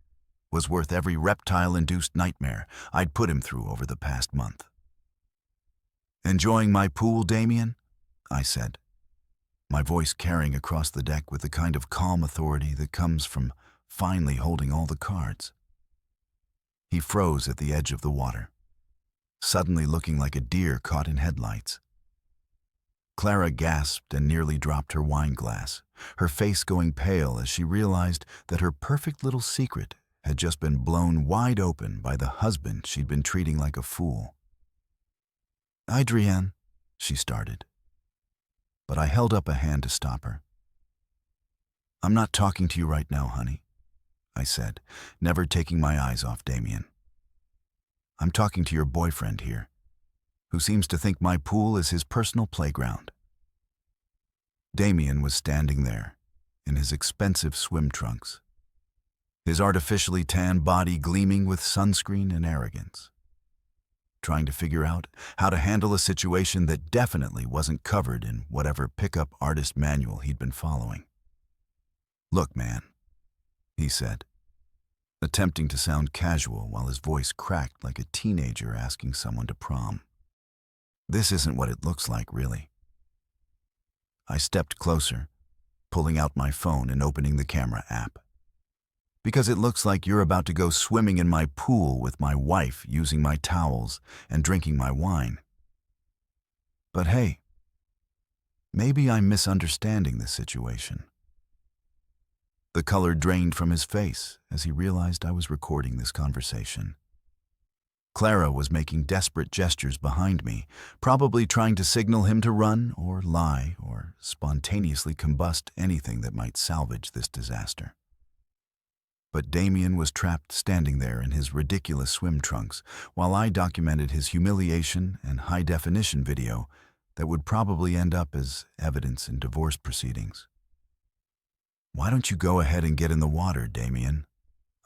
was worth every reptile-induced nightmare I'd put him through over the past month. "Enjoying my pool, Damien?" I said, my voice carrying across the deck with the kind of calm authority that comes from finally holding all the cards. He froze at the edge of the water, suddenly looking like a deer caught in headlights. Clara gasped and nearly dropped her wine glass, her face going pale as she realized that her perfect little secret had just been blown wide open by the husband she'd been treating like a fool. "Adrienne," she started, but I held up a hand to stop her. "I'm not talking to you right now, honey," I said, never taking my eyes off Damien. "I'm talking to your boyfriend here, who seems to think my pool is his personal playground." Damien was standing there, in his expensive swim trunks, his artificially tan body gleaming with sunscreen and arrogance, trying to figure out how to handle a situation that definitely wasn't covered in whatever pickup artist manual he'd been following. "Look, man," he said, attempting to sound casual while his voice cracked like a teenager asking someone to prom. "This isn't what it looks like, really." I stepped closer, pulling out my phone and opening the camera app. "Because it looks like you're about to go swimming in my pool with my wife using my towels and drinking my wine. But hey, maybe I'm misunderstanding the situation." The color drained from his face as he realized I was recording this conversation. Clara was making desperate gestures behind me, probably trying to signal him to run or lie or spontaneously combust anything that might salvage this disaster. But Damien was trapped standing there in his ridiculous swim trunks while I documented his humiliation and high-definition video that would probably end up as evidence in divorce proceedings. "Why don't you go ahead and get in the water, Damien?"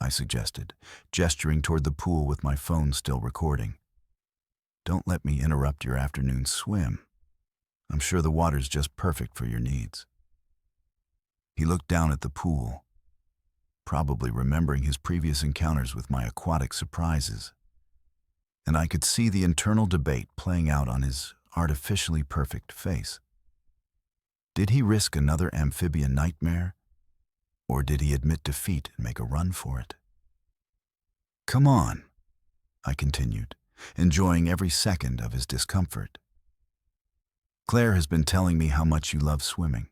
I suggested, gesturing toward the pool with my phone still recording. "Don't let me interrupt your afternoon swim. I'm sure the water's just perfect for your needs." He looked down at the pool, probably remembering his previous encounters with my aquatic surprises, and I could see the internal debate playing out on his artificially perfect face. Did he risk another amphibian nightmare, or did he admit defeat and make a run for it? "Come on," I continued, enjoying every second of his discomfort. "Claire has been telling me how much you love swimming.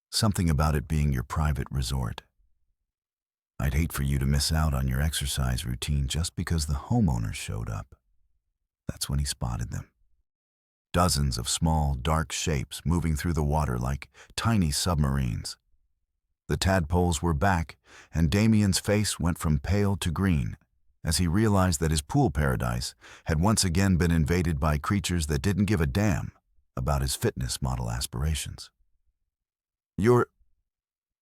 Something about it being your private resort. I'd hate for you to miss out on your exercise routine just because the homeowners showed up." That's when he spotted them. Dozens of small, dark shapes moving through the water like tiny submarines. The tadpoles were back, and Damien's face went from pale to green as he realized that his pool paradise had once again been invaded by creatures that didn't give a damn about his fitness model aspirations. "Your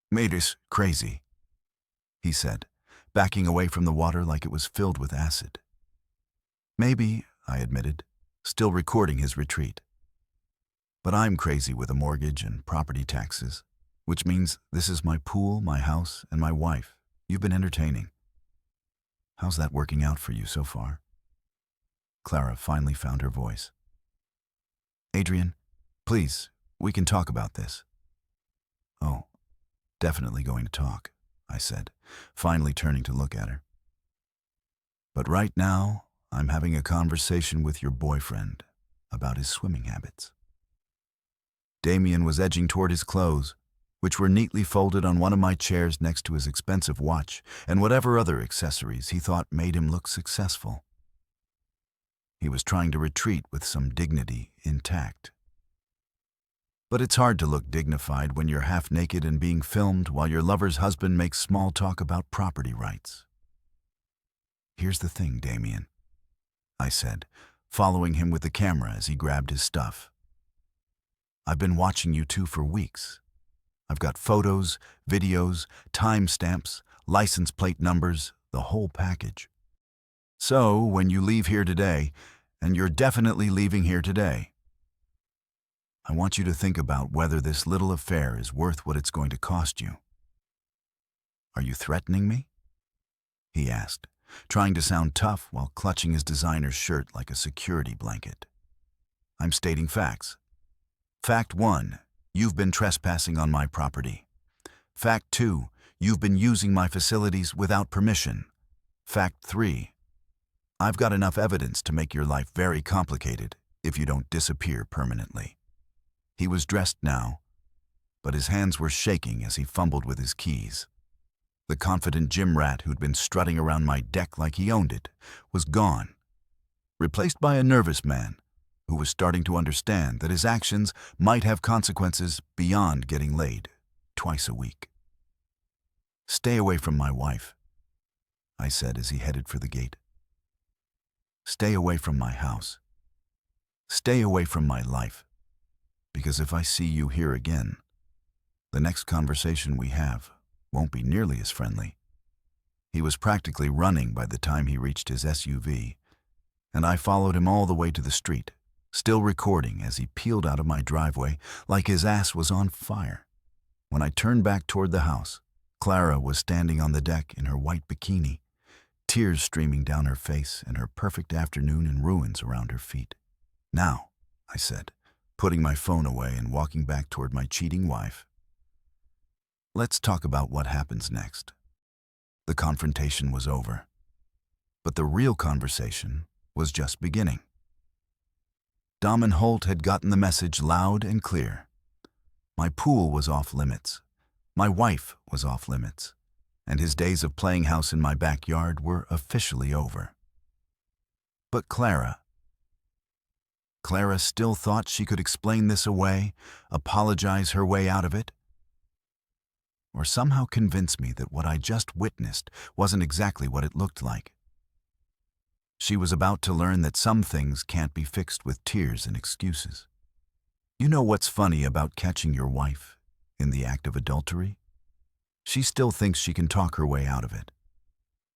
mate is crazy," he said, backing away from the water like it was filled with acid. "Maybe," I admitted, still recording his retreat. "But I'm crazy with a mortgage and property taxes, which means this is my pool, my house, and my wife you've been entertaining. How's that working out for you so far?" Clara finally found her voice. "Adrian, please, we can talk about this." "Oh, definitely going to talk," I said, finally turning to look at her. "But right now, I'm having a conversation with your boyfriend about his swimming habits." Damien was edging toward his clothes, which were neatly folded on one of my chairs next to his expensive watch and whatever other accessories he thought made him look successful. He was trying to retreat with some dignity intact. But it's hard to look dignified when you're half naked and being filmed while your lover's husband makes small talk about property rights. "Here's the thing, Damien," I said, following him with the camera as he grabbed his stuff. "I've been watching you two for weeks. I've got photos, videos, timestamps, license plate numbers, the whole package. So, when you leave here today, and you're definitely leaving here today, I want you to think about whether this little affair is worth what it's going to cost you." "Are you threatening me?" he asked, trying to sound tough while clutching his designer shirt like a security blanket. "I'm stating facts. Fact 1, you've been trespassing on my property. Fact 2, you've been using my facilities without permission. Fact 3, I've got enough evidence to make your life very complicated if you don't disappear permanently." He was dressed now, but his hands were shaking as he fumbled with his keys. The confident gym rat who'd been strutting around my deck like he owned it was gone, replaced by a nervous man who was starting to understand that his actions might have consequences beyond getting laid twice a week. "Stay away from my wife," I said as he headed for the gate. "Stay away from my house. Stay away from my life. Because if I see you here again, the next conversation we have won't be nearly as friendly." He was practically running by the time he reached his SUV, and I followed him all the way to the street, still recording as he peeled out of my driveway like his ass was on fire. When I turned back toward the house, Clara was standing on the deck in her white bikini, tears streaming down her face and her perfect afternoon in ruins around her feet. "Now," I said, putting my phone away and walking back toward my cheating wife, "let's talk about what happens next." The confrontation was over, but the real conversation was just beginning. Dom and Holt had gotten the message loud and clear. My pool was off limits, my wife was off limits, and his days of playing house in my backyard were officially over. But Clara still thought she could explain this away, apologize her way out of it, or somehow convince me that what I just witnessed wasn't exactly what it looked like. She was about to learn that some things can't be fixed with tears and excuses. You know what's funny about catching your wife in the act of adultery? She still thinks she can talk her way out of it.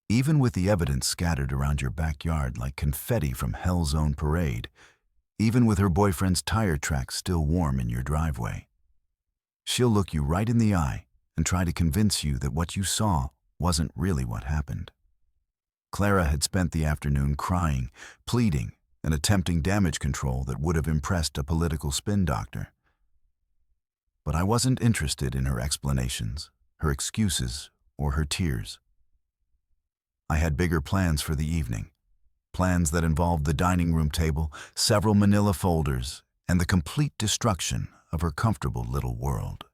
Even with the evidence scattered around your backyard like confetti from Hell's own parade, even with her boyfriend's tire tracks still warm in your driveway, she'll look you right in the eye and try to convince you that what you saw wasn't really what happened. Clara had spent the afternoon crying, pleading, and attempting damage control that would have impressed a political spin doctor. But I wasn't interested in her explanations, her excuses, or her tears. I had bigger plans for the evening, plans that involved the dining room table, several manila folders, and the complete destruction of her comfortable little world.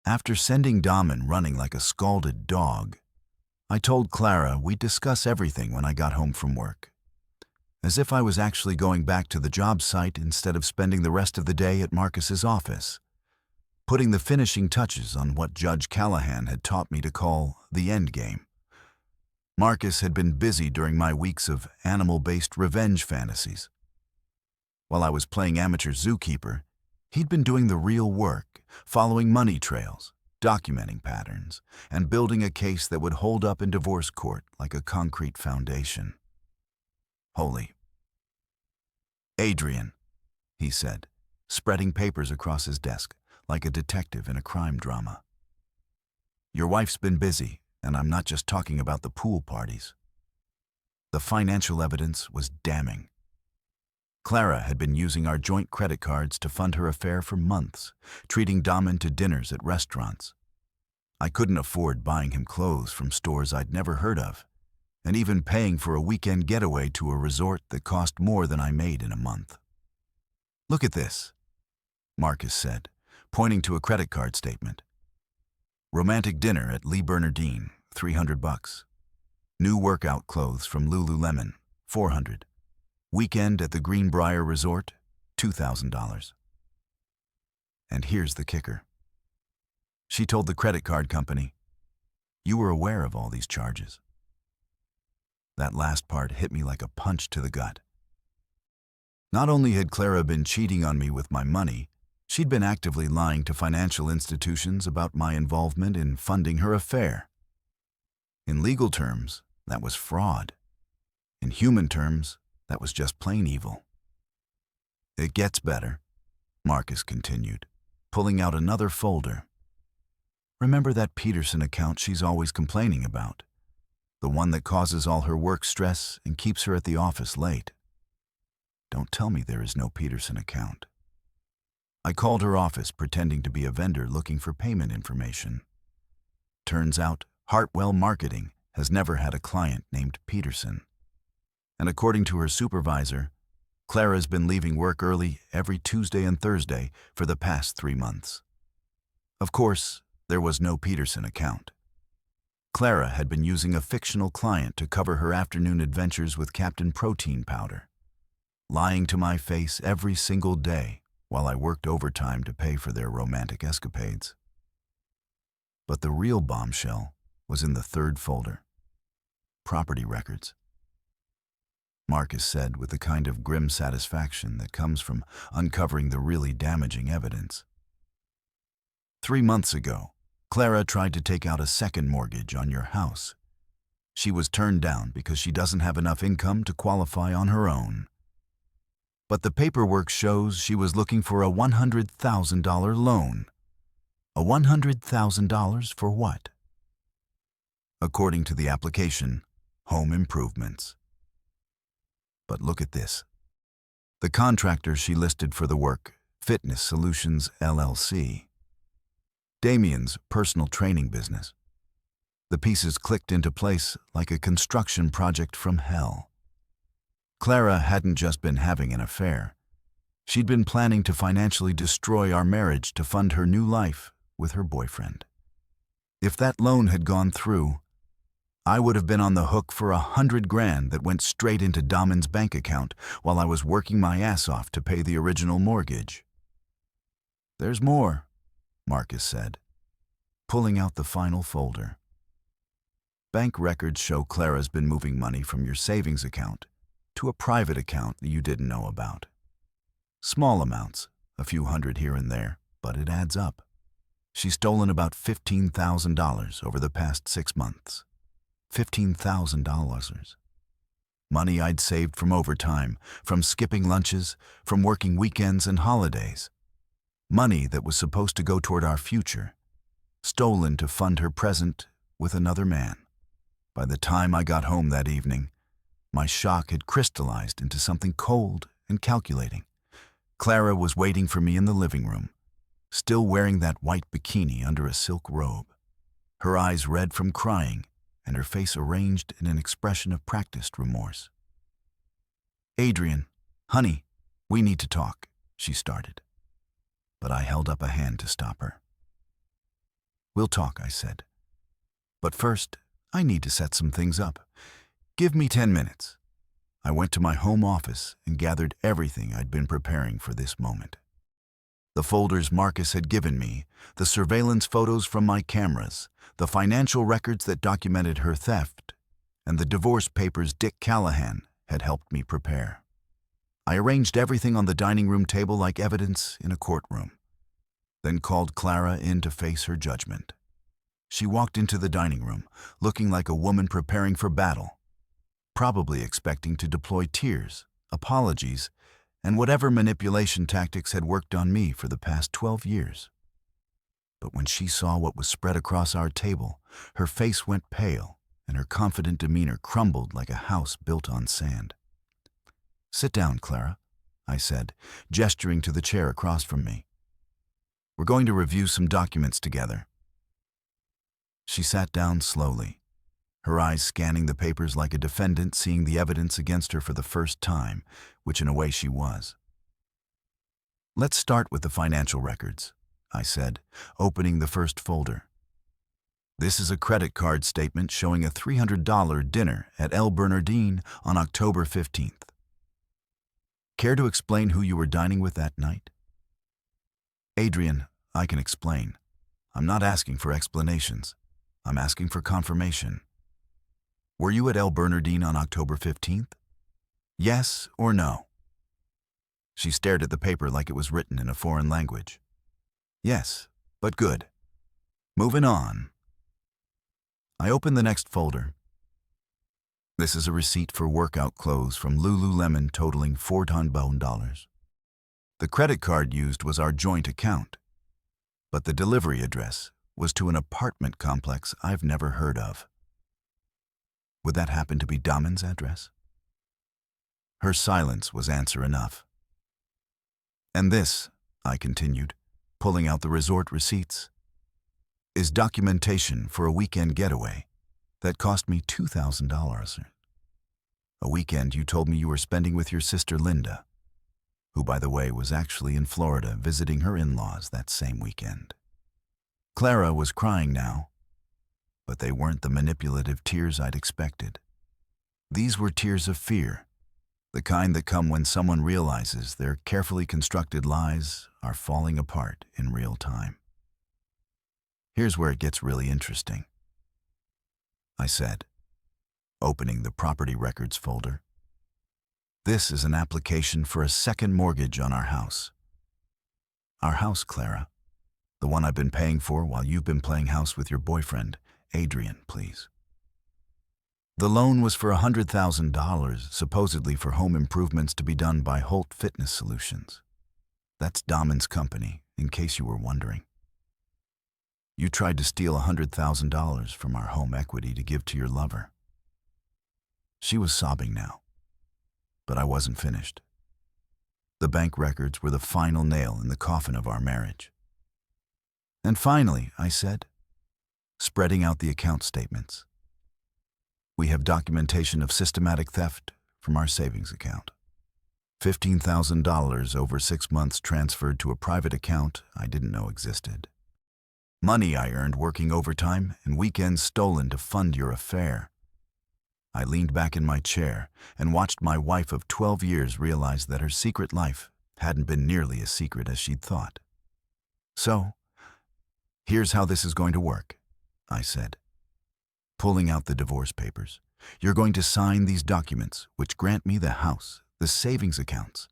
After sending Damen running like a scalded dog, I told Clara we'd discuss everything when I got home from work, as if I was actually going back to the job site instead of spending the rest of the day at Marcus's office, putting the finishing touches on what Judge Callahan had taught me to call the end game. Marcus had been busy during my weeks of animal-based revenge fantasies. While I was playing amateur zookeeper, he'd been doing the real work, following money trails, documenting patterns, and building a case that would hold up in divorce court like a concrete foundation. Holy. Adrian, he said, spreading papers across his desk like a detective in a crime drama. Your wife's been busy, and I'm not just talking about the pool parties. The financial evidence was damning. Clara had been using our joint credit cards to fund her affair for months, treating Damen to dinners at restaurants. I couldn't afford buying him clothes from stores I'd never heard of, and even paying for a weekend getaway to a resort that cost more than I made in a month. Look at this, Marcus said, pointing to a credit card statement. Romantic dinner at Lee Bernardine, $300. New workout clothes from Lululemon, $400. Weekend at the Greenbrier Resort, $2,000. And here's the kicker. She told the credit card company, "You were aware of all these charges." That last part hit me like a punch to the gut. Not only had Clara been cheating on me with my money, she'd been actively lying to financial institutions about my involvement in funding her affair. In legal terms, that was fraud. In human terms, that was just plain evil. It gets better, Marcus continued, pulling out another folder. Remember that Peterson account she's always complaining about? The one that causes all her work stress and keeps her at the office late. Don't tell me there is no Peterson account. I called her office pretending to be a vendor looking for payment information. Turns out, Hartwell Marketing has never had a client named Peterson. And according to her supervisor, Clara's been leaving work early every Tuesday and Thursday for the past 3 months. Of course, there was no Peterson account. Clara had been using a fictional client to cover her afternoon adventures with Captain Protein Powder, lying to my face every single day while I worked overtime to pay for their romantic escapades. But the real bombshell was in the third folder. Property records. Marcus said with the kind of grim satisfaction that comes from uncovering the really damaging evidence. 3 months ago, Clara tried to take out a second mortgage on your house. She was turned down because she doesn't have enough income to qualify on her own. But the paperwork shows she was looking for a $100,000 loan. A $100,000 for what? According to the application, home improvements. But look at this. The contractor she listed for the work, Fitness Solutions LLC. Damien's personal training business. The pieces clicked into place like a construction project from hell. Clara hadn't just been having an affair. She'd been planning to financially destroy our marriage to fund her new life with her boyfriend. If that loan had gone through, I would have been on the hook for $100,000 that went straight into Damon's bank account while I was working my ass off to pay the original mortgage. There's more, Marcus said, pulling out the final folder. Bank records show Clara's been moving money from your savings account to a private account that you didn't know about. Small amounts, a few hundred here and there, but it adds up. She's stolen about $15,000 over the past 6 months. $15,000. Money I'd saved from overtime, from skipping lunches, from working weekends and holidays. Money that was supposed to go toward our future, stolen to fund her present with another man. By the time I got home that evening, my shock had crystallized into something cold and calculating. Clara was waiting for me in the living room, still wearing that white bikini under a silk robe, her eyes red from crying and her face arranged in an expression of practiced remorse. "Adrian, honey, we need to talk," she started. But I held up a hand to stop her. "We'll talk," I said. "But first, I need to set some things up. Give me 10 minutes. I went to my home office and gathered everything I'd been preparing for this moment. The folders Marcus had given me, the surveillance photos from my cameras, the financial records that documented her theft, and the divorce papers Dick Callahan had helped me prepare. I arranged everything on the dining room table like evidence in a courtroom, then called Clara in to face her judgment. She walked into the dining room, looking like a woman preparing for battle, probably expecting to deploy tears, apologies, and whatever manipulation tactics had worked on me for the past 12 years. But when she saw what was spread across our table, her face went pale and her confident demeanor crumbled like a house built on sand. "Sit down, Clara," I said, gesturing to the chair across from me. "We're going to review some documents together." She sat down slowly, her eyes scanning the papers like a defendant seeing the evidence against her for the first time, which in a way she was. "Let's start with the financial records," I said, opening the first folder. "This is a credit card statement showing a $300 dinner at El Bernardine on October 15th. Care to explain who you were dining with that night?" "Adrian, I can explain. I'm not asking for explanations. I'm asking for confirmation. Were you at El Bernardine on October 15th? Yes or no?" She stared at the paper like it was written in a foreign language. "Yes, but good. Moving on." I opened the next folder. This is a receipt for workout clothes from Lululemon totaling $400. The credit card used was our joint account, but the delivery address was to an apartment complex I've never heard of. Would that happen to be Damon's address? Her silence was answer enough. "And this," I continued, pulling out the resort receipts, "is documentation for a weekend getaway that cost me $2,000. A weekend you told me you were spending with your sister Linda, who, by the way, was actually in Florida visiting her in-laws that same weekend." Clara was crying now, but they weren't the manipulative tears I'd expected. These were tears of fear, the kind that come when someone realizes their carefully constructed lies are falling apart in real time. "Here's where it gets really interesting," I said, opening the property records folder. "This is an application for a second mortgage on our house. Our house, Clara. The one I've been paying for while you've been playing house with your boyfriend, Adrian, please. The loan was for $100,000, supposedly for home improvements to be done by Holt Fitness Solutions. That's Damon's company, in case you were wondering. You tried to steal $100,000 from our home equity to give to your lover." She was sobbing now, but I wasn't finished. The bank records were the final nail in the coffin of our marriage. "And finally," I said, spreading out the account statements, "we have documentation of systematic theft from our savings account. $15,000 over 6 months transferred to a private account I didn't know existed. Money I earned working overtime and weekends stolen to fund your affair. I leaned back in my chair and watched my wife of 12 years realize that her secret life hadn't been nearly as secret as she'd thought. "So, here's how this is going to work," I said, pulling out the divorce papers. "You're going to sign these documents, which grant me the house, the savings accounts,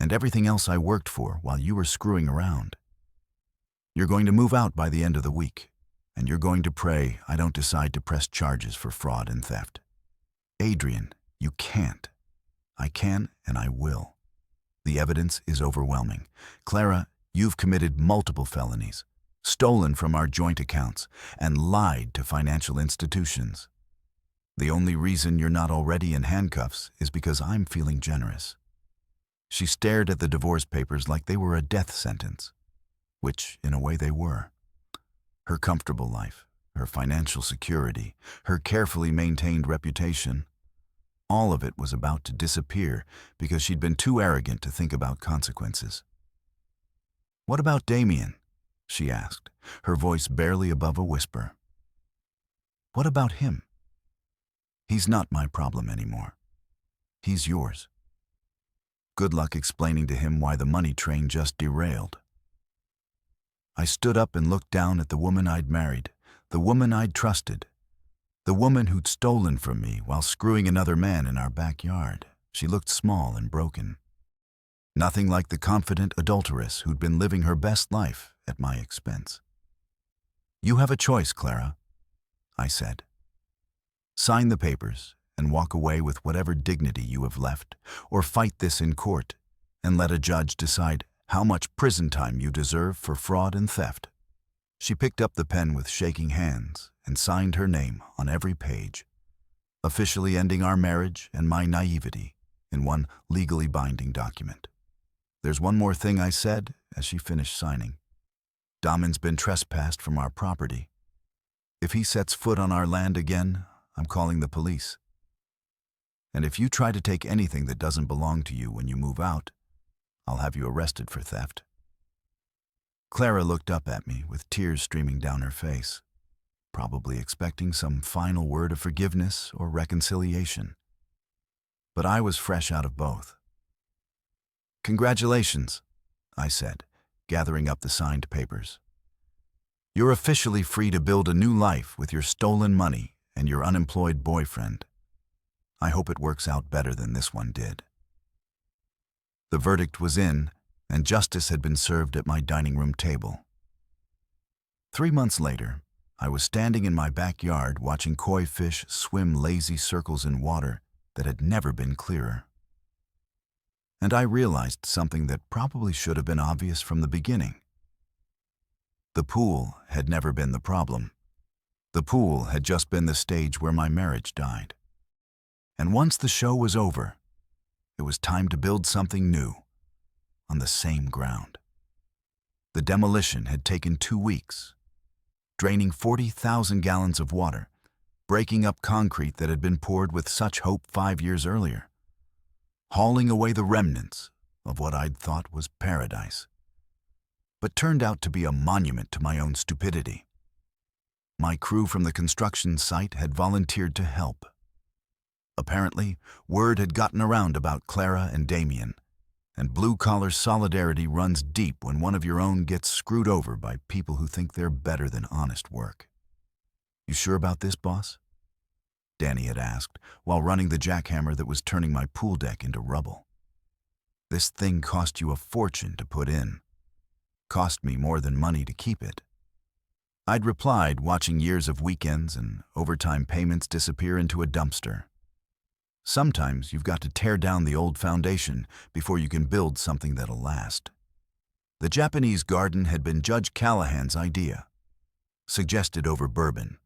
and everything else I worked for while you were screwing around. You're going to move out by the end of the week, and you're going to pray I don't decide to press charges for fraud and theft. Adrian, you can't. I can and I will. The evidence is overwhelming. Clara, you've committed multiple felonies, stolen from our joint accounts, and lied to financial institutions. The only reason you're not already in handcuffs is because I'm feeling generous." She stared at the divorce papers like they were a death sentence, which, in a way, they were. Her comfortable life, her financial security, her carefully maintained reputation, all of it was about to disappear because she'd been too arrogant to think about consequences. "What about Damien?" she asked, her voice barely above a whisper. "What about him? He's not my problem anymore. He's yours. Good luck explaining to him why the money train just derailed." I stood up and looked down at the woman I'd married, the woman I'd trusted, the woman who'd stolen from me while screwing another man in our backyard. She looked small and broken. Nothing like the confident adulteress who'd been living her best life at my expense. "You have a choice, Clara," I said. "Sign the papers and walk away with whatever dignity you have left, or fight this in court and let a judge decide how much prison time you deserve for fraud and theft." She picked up the pen with shaking hands and signed her name on every page, officially ending our marriage and my naivety in one legally binding document. "There's one more thing," I said as she finished signing. "Damon's been trespassed from our property. If he sets foot on our land again, I'm calling the police. And if you try to take anything that doesn't belong to you when you move out, I'll have you arrested for theft." Clara looked up at me with tears streaming down her face, probably expecting some final word of forgiveness or reconciliation. But I was fresh out of both. "Congratulations," I said, gathering up the signed papers. "You're officially free to build a new life with your stolen money and your unemployed boyfriend. I hope it works out better than this one did." The verdict was in, and justice had been served at my dining room table. 3 months later, I was standing in my backyard watching koi fish swim lazy circles in water that had never been clearer. And I realized something that probably should have been obvious from the beginning. The pool had never been the problem. The pool had just been the stage where my marriage died. And once the show was over, it was time to build something new, on the same ground. The demolition had taken 2 weeks, draining 40,000 gallons of water, breaking up concrete that had been poured with such hope 5 years earlier, hauling away the remnants of what I'd thought was paradise, but turned out to be a monument to my own stupidity. My crew from the construction site had volunteered to help. Apparently, word had gotten around about Clara and Damien, and blue-collar solidarity runs deep when one of your own gets screwed over by people who think they're better than honest work. "You sure about this, boss?" Danny had asked, while running the jackhammer that was turning my pool deck into rubble. "This thing cost you a fortune to put in. Cost me more than money to keep it." I'd replied, watching years of weekends and overtime payments disappear into a dumpster. Sometimes you've got to tear down the old foundation before you can build something that'll last. The Japanese garden had been Judge Callahan's idea, suggested over bourbon,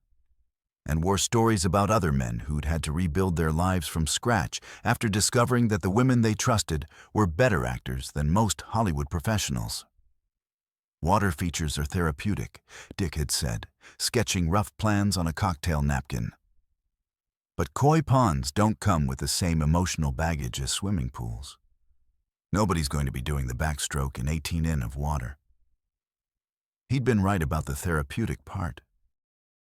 and wore stories about other men who'd had to rebuild their lives from scratch after discovering that the women they trusted were better actors than most Hollywood professionals. "Water features are therapeutic," Dick had said, sketching rough plans on a cocktail napkin. "But koi ponds don't come with the same emotional baggage as swimming pools. Nobody's going to be doing the backstroke in 18 in of water." He'd been right about the therapeutic part.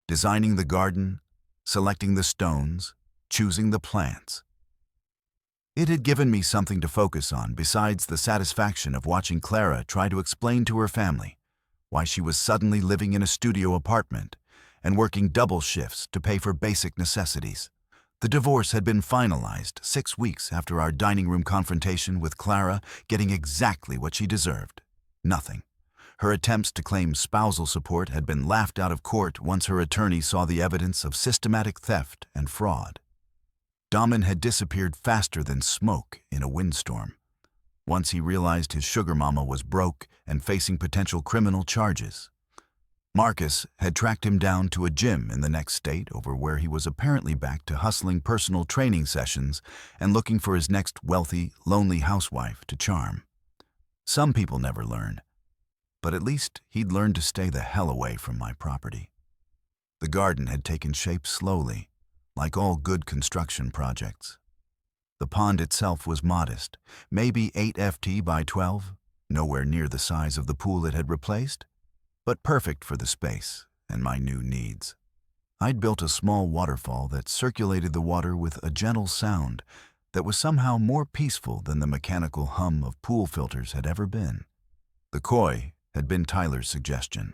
Designing the garden, selecting the stones, choosing the plants. It had given me something to focus on besides the satisfaction of watching Clara try to explain to her family why she was suddenly living in a studio apartment and working double shifts to pay for basic necessities. The divorce had been finalized 6 weeks after our dining room confrontation, with Clara getting exactly what she deserved: nothing. Her attempts to claim spousal support had been laughed out of court once her attorney saw the evidence of systematic theft and fraud. Daman had disappeared faster than smoke in a windstorm, once he realized his sugar mama was broke and facing potential criminal charges. Marcus had tracked him down to a gym in the next state, over where he was apparently back to hustling personal training sessions and looking for his next wealthy, lonely housewife to charm. Some people never learn, but at least he'd learned to stay the hell away from my property. The garden had taken shape slowly, like all good construction projects. The pond itself was modest, maybe 8 ft by 12, nowhere near the size of the pool it had replaced, but perfect for the space and my new needs. I'd built a small waterfall that circulated the water with a gentle sound that was somehow more peaceful than the mechanical hum of pool filters had ever been. The koi had been Tyler's suggestion.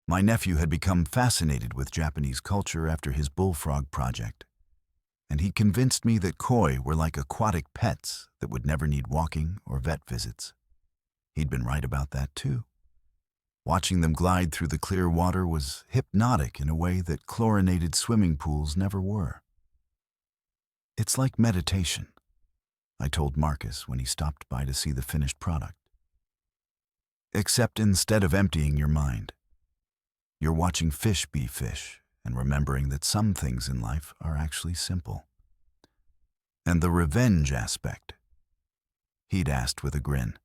My nephew had become fascinated with Japanese culture after his bullfrog project, and he convinced me that koi were like aquatic pets that would never need walking or vet visits. He'd been right about that too. Watching them glide through the clear water was hypnotic in a way that chlorinated swimming pools never were. "It's like meditation," I told Marcus when he stopped by to see the finished product. "Except instead of emptying your mind, you're watching fish be fish and remembering that some things in life are actually simple." "And the revenge aspect?" he'd asked with a grin.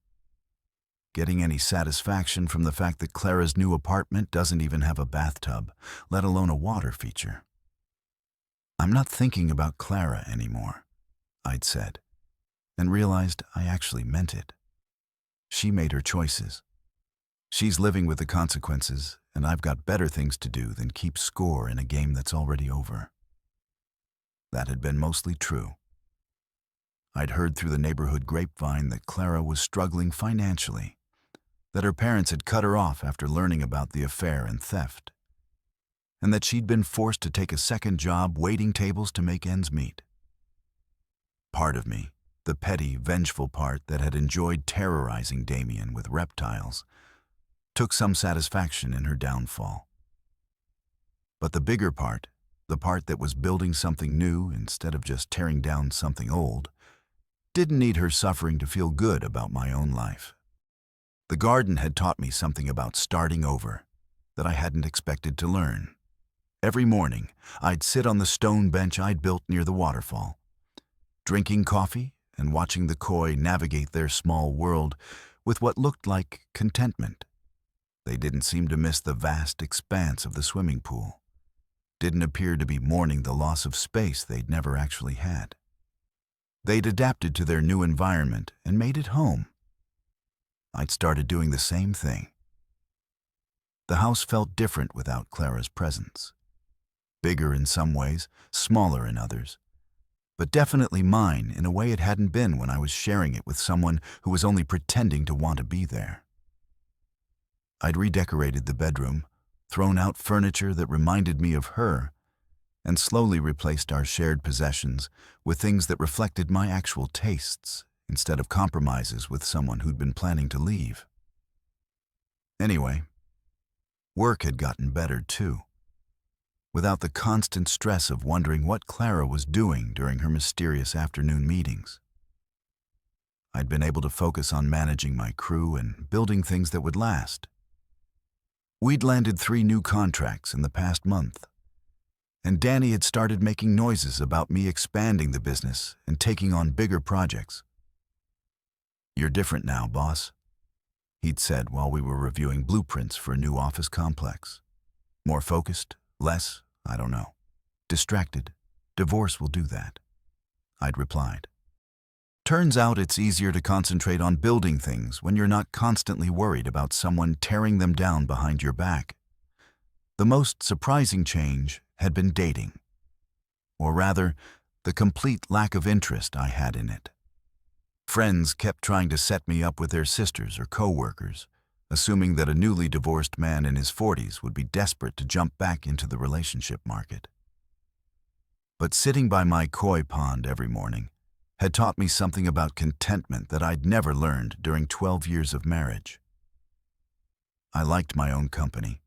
"Getting any satisfaction from the fact that Clara's new apartment doesn't even have a bathtub, let alone a water feature?" "I'm not thinking about Clara anymore," I'd said, and realized I actually meant it. She made her choices. She's living with the consequences, and I've got better things to do than keep score in a game that's already over. That had been mostly true. I'd heard through the neighborhood grapevine that Clara was struggling financially, that her parents had cut her off after learning about the affair and theft, and that she'd been forced to take a second job waiting tables to make ends meet. Part of me, the petty, vengeful part that had enjoyed terrorizing Damien with reptiles, took some satisfaction in her downfall. But the bigger part, the part that was building something new instead of just tearing down something old, didn't need her suffering to feel good about my own life. The garden had taught me something about starting over that I hadn't expected to learn. Every morning, I'd sit on the stone bench I'd built near the waterfall, drinking coffee and watching the koi navigate their small world with what looked like contentment. They didn't seem to miss the vast expanse of the swimming pool, didn't appear to be mourning the loss of space they'd never actually had. They'd adapted to their new environment and made it home. I'd started doing the same thing. The house felt different without Clara's presence. Bigger in some ways, smaller in others, but definitely mine in a way it hadn't been when I was sharing it with someone who was only pretending to want to be there. I'd redecorated the bedroom, thrown out furniture that reminded me of her, and slowly replaced our shared possessions with things that reflected my actual tastes instead of compromises with someone who'd been planning to leave. Anyway, work had gotten better too, without the constant stress of wondering what Clara was doing during her mysterious afternoon meetings. I'd been able to focus on managing my crew and building things that would last. We'd landed 3 new contracts in the past month, and Danny had started making noises about me expanding the business and taking on bigger projects. "You're different now, boss," he'd said while we were reviewing blueprints for a new office complex. "More focused, less, I don't know. Distracted. Divorce will do that," I'd replied. "Turns out it's easier to concentrate on building things when you're not constantly worried about someone tearing them down behind your back." The most surprising change had been dating. or rather, the complete lack of interest I had in it. Friends kept trying to set me up with their sisters or co-workers, assuming that a newly divorced man in his 40s would be desperate to jump back into the relationship market. But sitting by my koi pond every morning had taught me something about contentment that I'd never learned during 12 years of marriage. I liked my own company.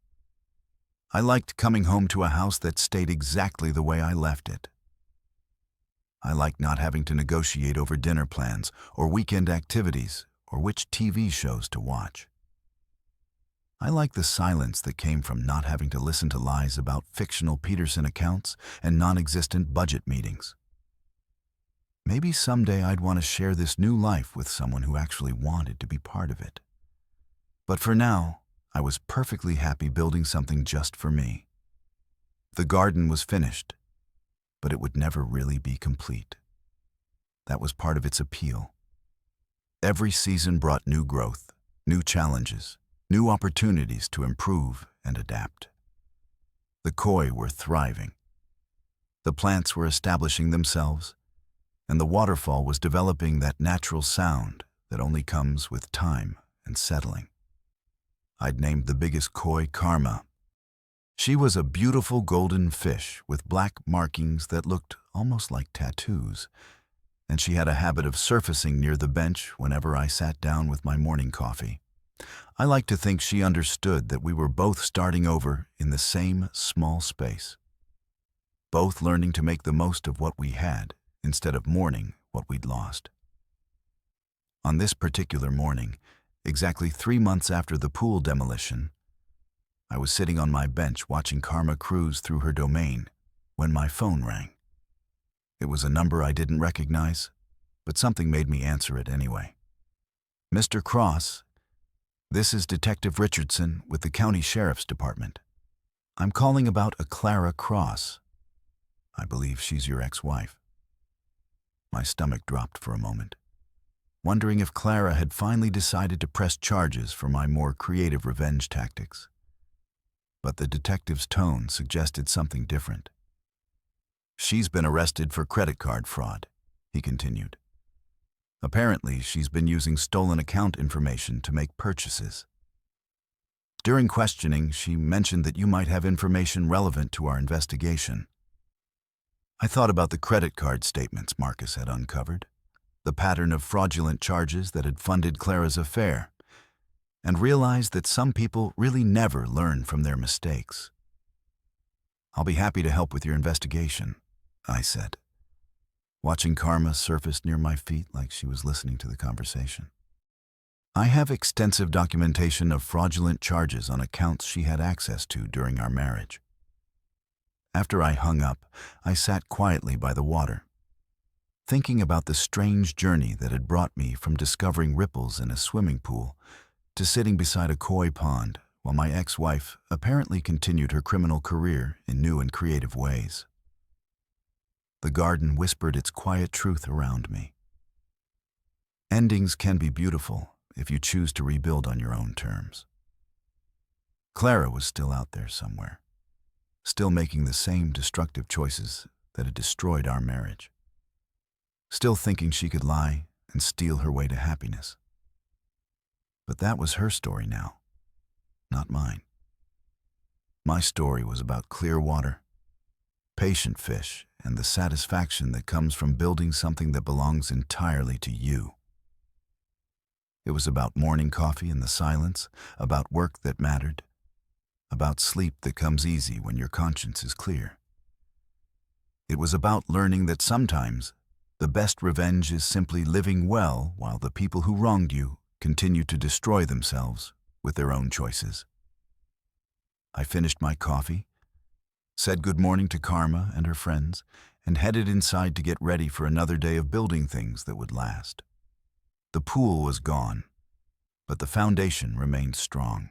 I liked coming home to a house that stayed exactly the way I left it. I liked not having to negotiate over dinner plans or weekend activities or which TV shows to watch. I liked the silence that came from not having to listen to lies about fictional Peterson accounts and non-existent budget meetings. Maybe someday I'd want to share this new life with someone who actually wanted to be part of it. But for now, I was perfectly happy building something just for me. The garden was finished, but it would never really be complete. That was part of its appeal. Every season brought new growth, new challenges, new opportunities to improve and adapt. The koi were thriving. The plants were establishing themselves, and the waterfall was developing that natural sound that only comes with time and settling. I'd named the biggest koi Karma. She was a beautiful golden fish with black markings that looked almost like tattoos, and she had a habit of surfacing near the bench whenever I sat down with my morning coffee. I like to think she understood that we were both starting over in the same small space, both learning to make the most of what we had instead of mourning what we'd lost. On this particular morning, exactly 3 months after the pool demolition, I was sitting on my bench watching Karma cruise through her domain when my phone rang. It was a number I didn't recognize, but something made me answer it anyway. "Mr. Cross, this is Detective Richardson with the County Sheriff's Department. I'm calling about a Clara Cross. I believe she's your ex-wife." My stomach dropped for a moment, wondering if Clara had finally decided to press charges for my more creative revenge tactics. But the detective's tone suggested something different. "She's been arrested for credit card fraud," he continued. "Apparently, she's been using stolen account information to make purchases. During questioning, she mentioned that you might have information relevant to our investigation." I thought about the credit card statements Marcus had uncovered, the pattern of fraudulent charges that had funded Clara's affair, and realized that some people really never learn from their mistakes. "I'll be happy to help with your investigation," I said, watching Karma surface near my feet like she was listening to the conversation. "I have extensive documentation of fraudulent charges on accounts she had access to during our marriage." After I hung up, I sat quietly by the water, thinking about the strange journey that had brought me from discovering ripples in a swimming pool to sitting beside a koi pond while my ex-wife apparently continued her criminal career in new and creative ways. The garden whispered its quiet truth around me. Endings can be beautiful if you choose to rebuild on your own terms. Clara was still out there somewhere, still making the same destructive choices that had destroyed our marriage, still thinking she could lie and steal her way to happiness. But that was her story now, not mine. My story was about clear water, patient fish, and the satisfaction that comes from building something that belongs entirely to you. It was about morning coffee in the silence, about work that mattered, about sleep that comes easy when your conscience is clear. It was about learning that sometimes the best revenge is simply living well while the people who wronged you continue to destroy themselves with their own choices. I finished my coffee, said good morning to Karma and her friends, and headed inside to get ready for another day of building things that would last. The pool was gone, but the foundation remained strong.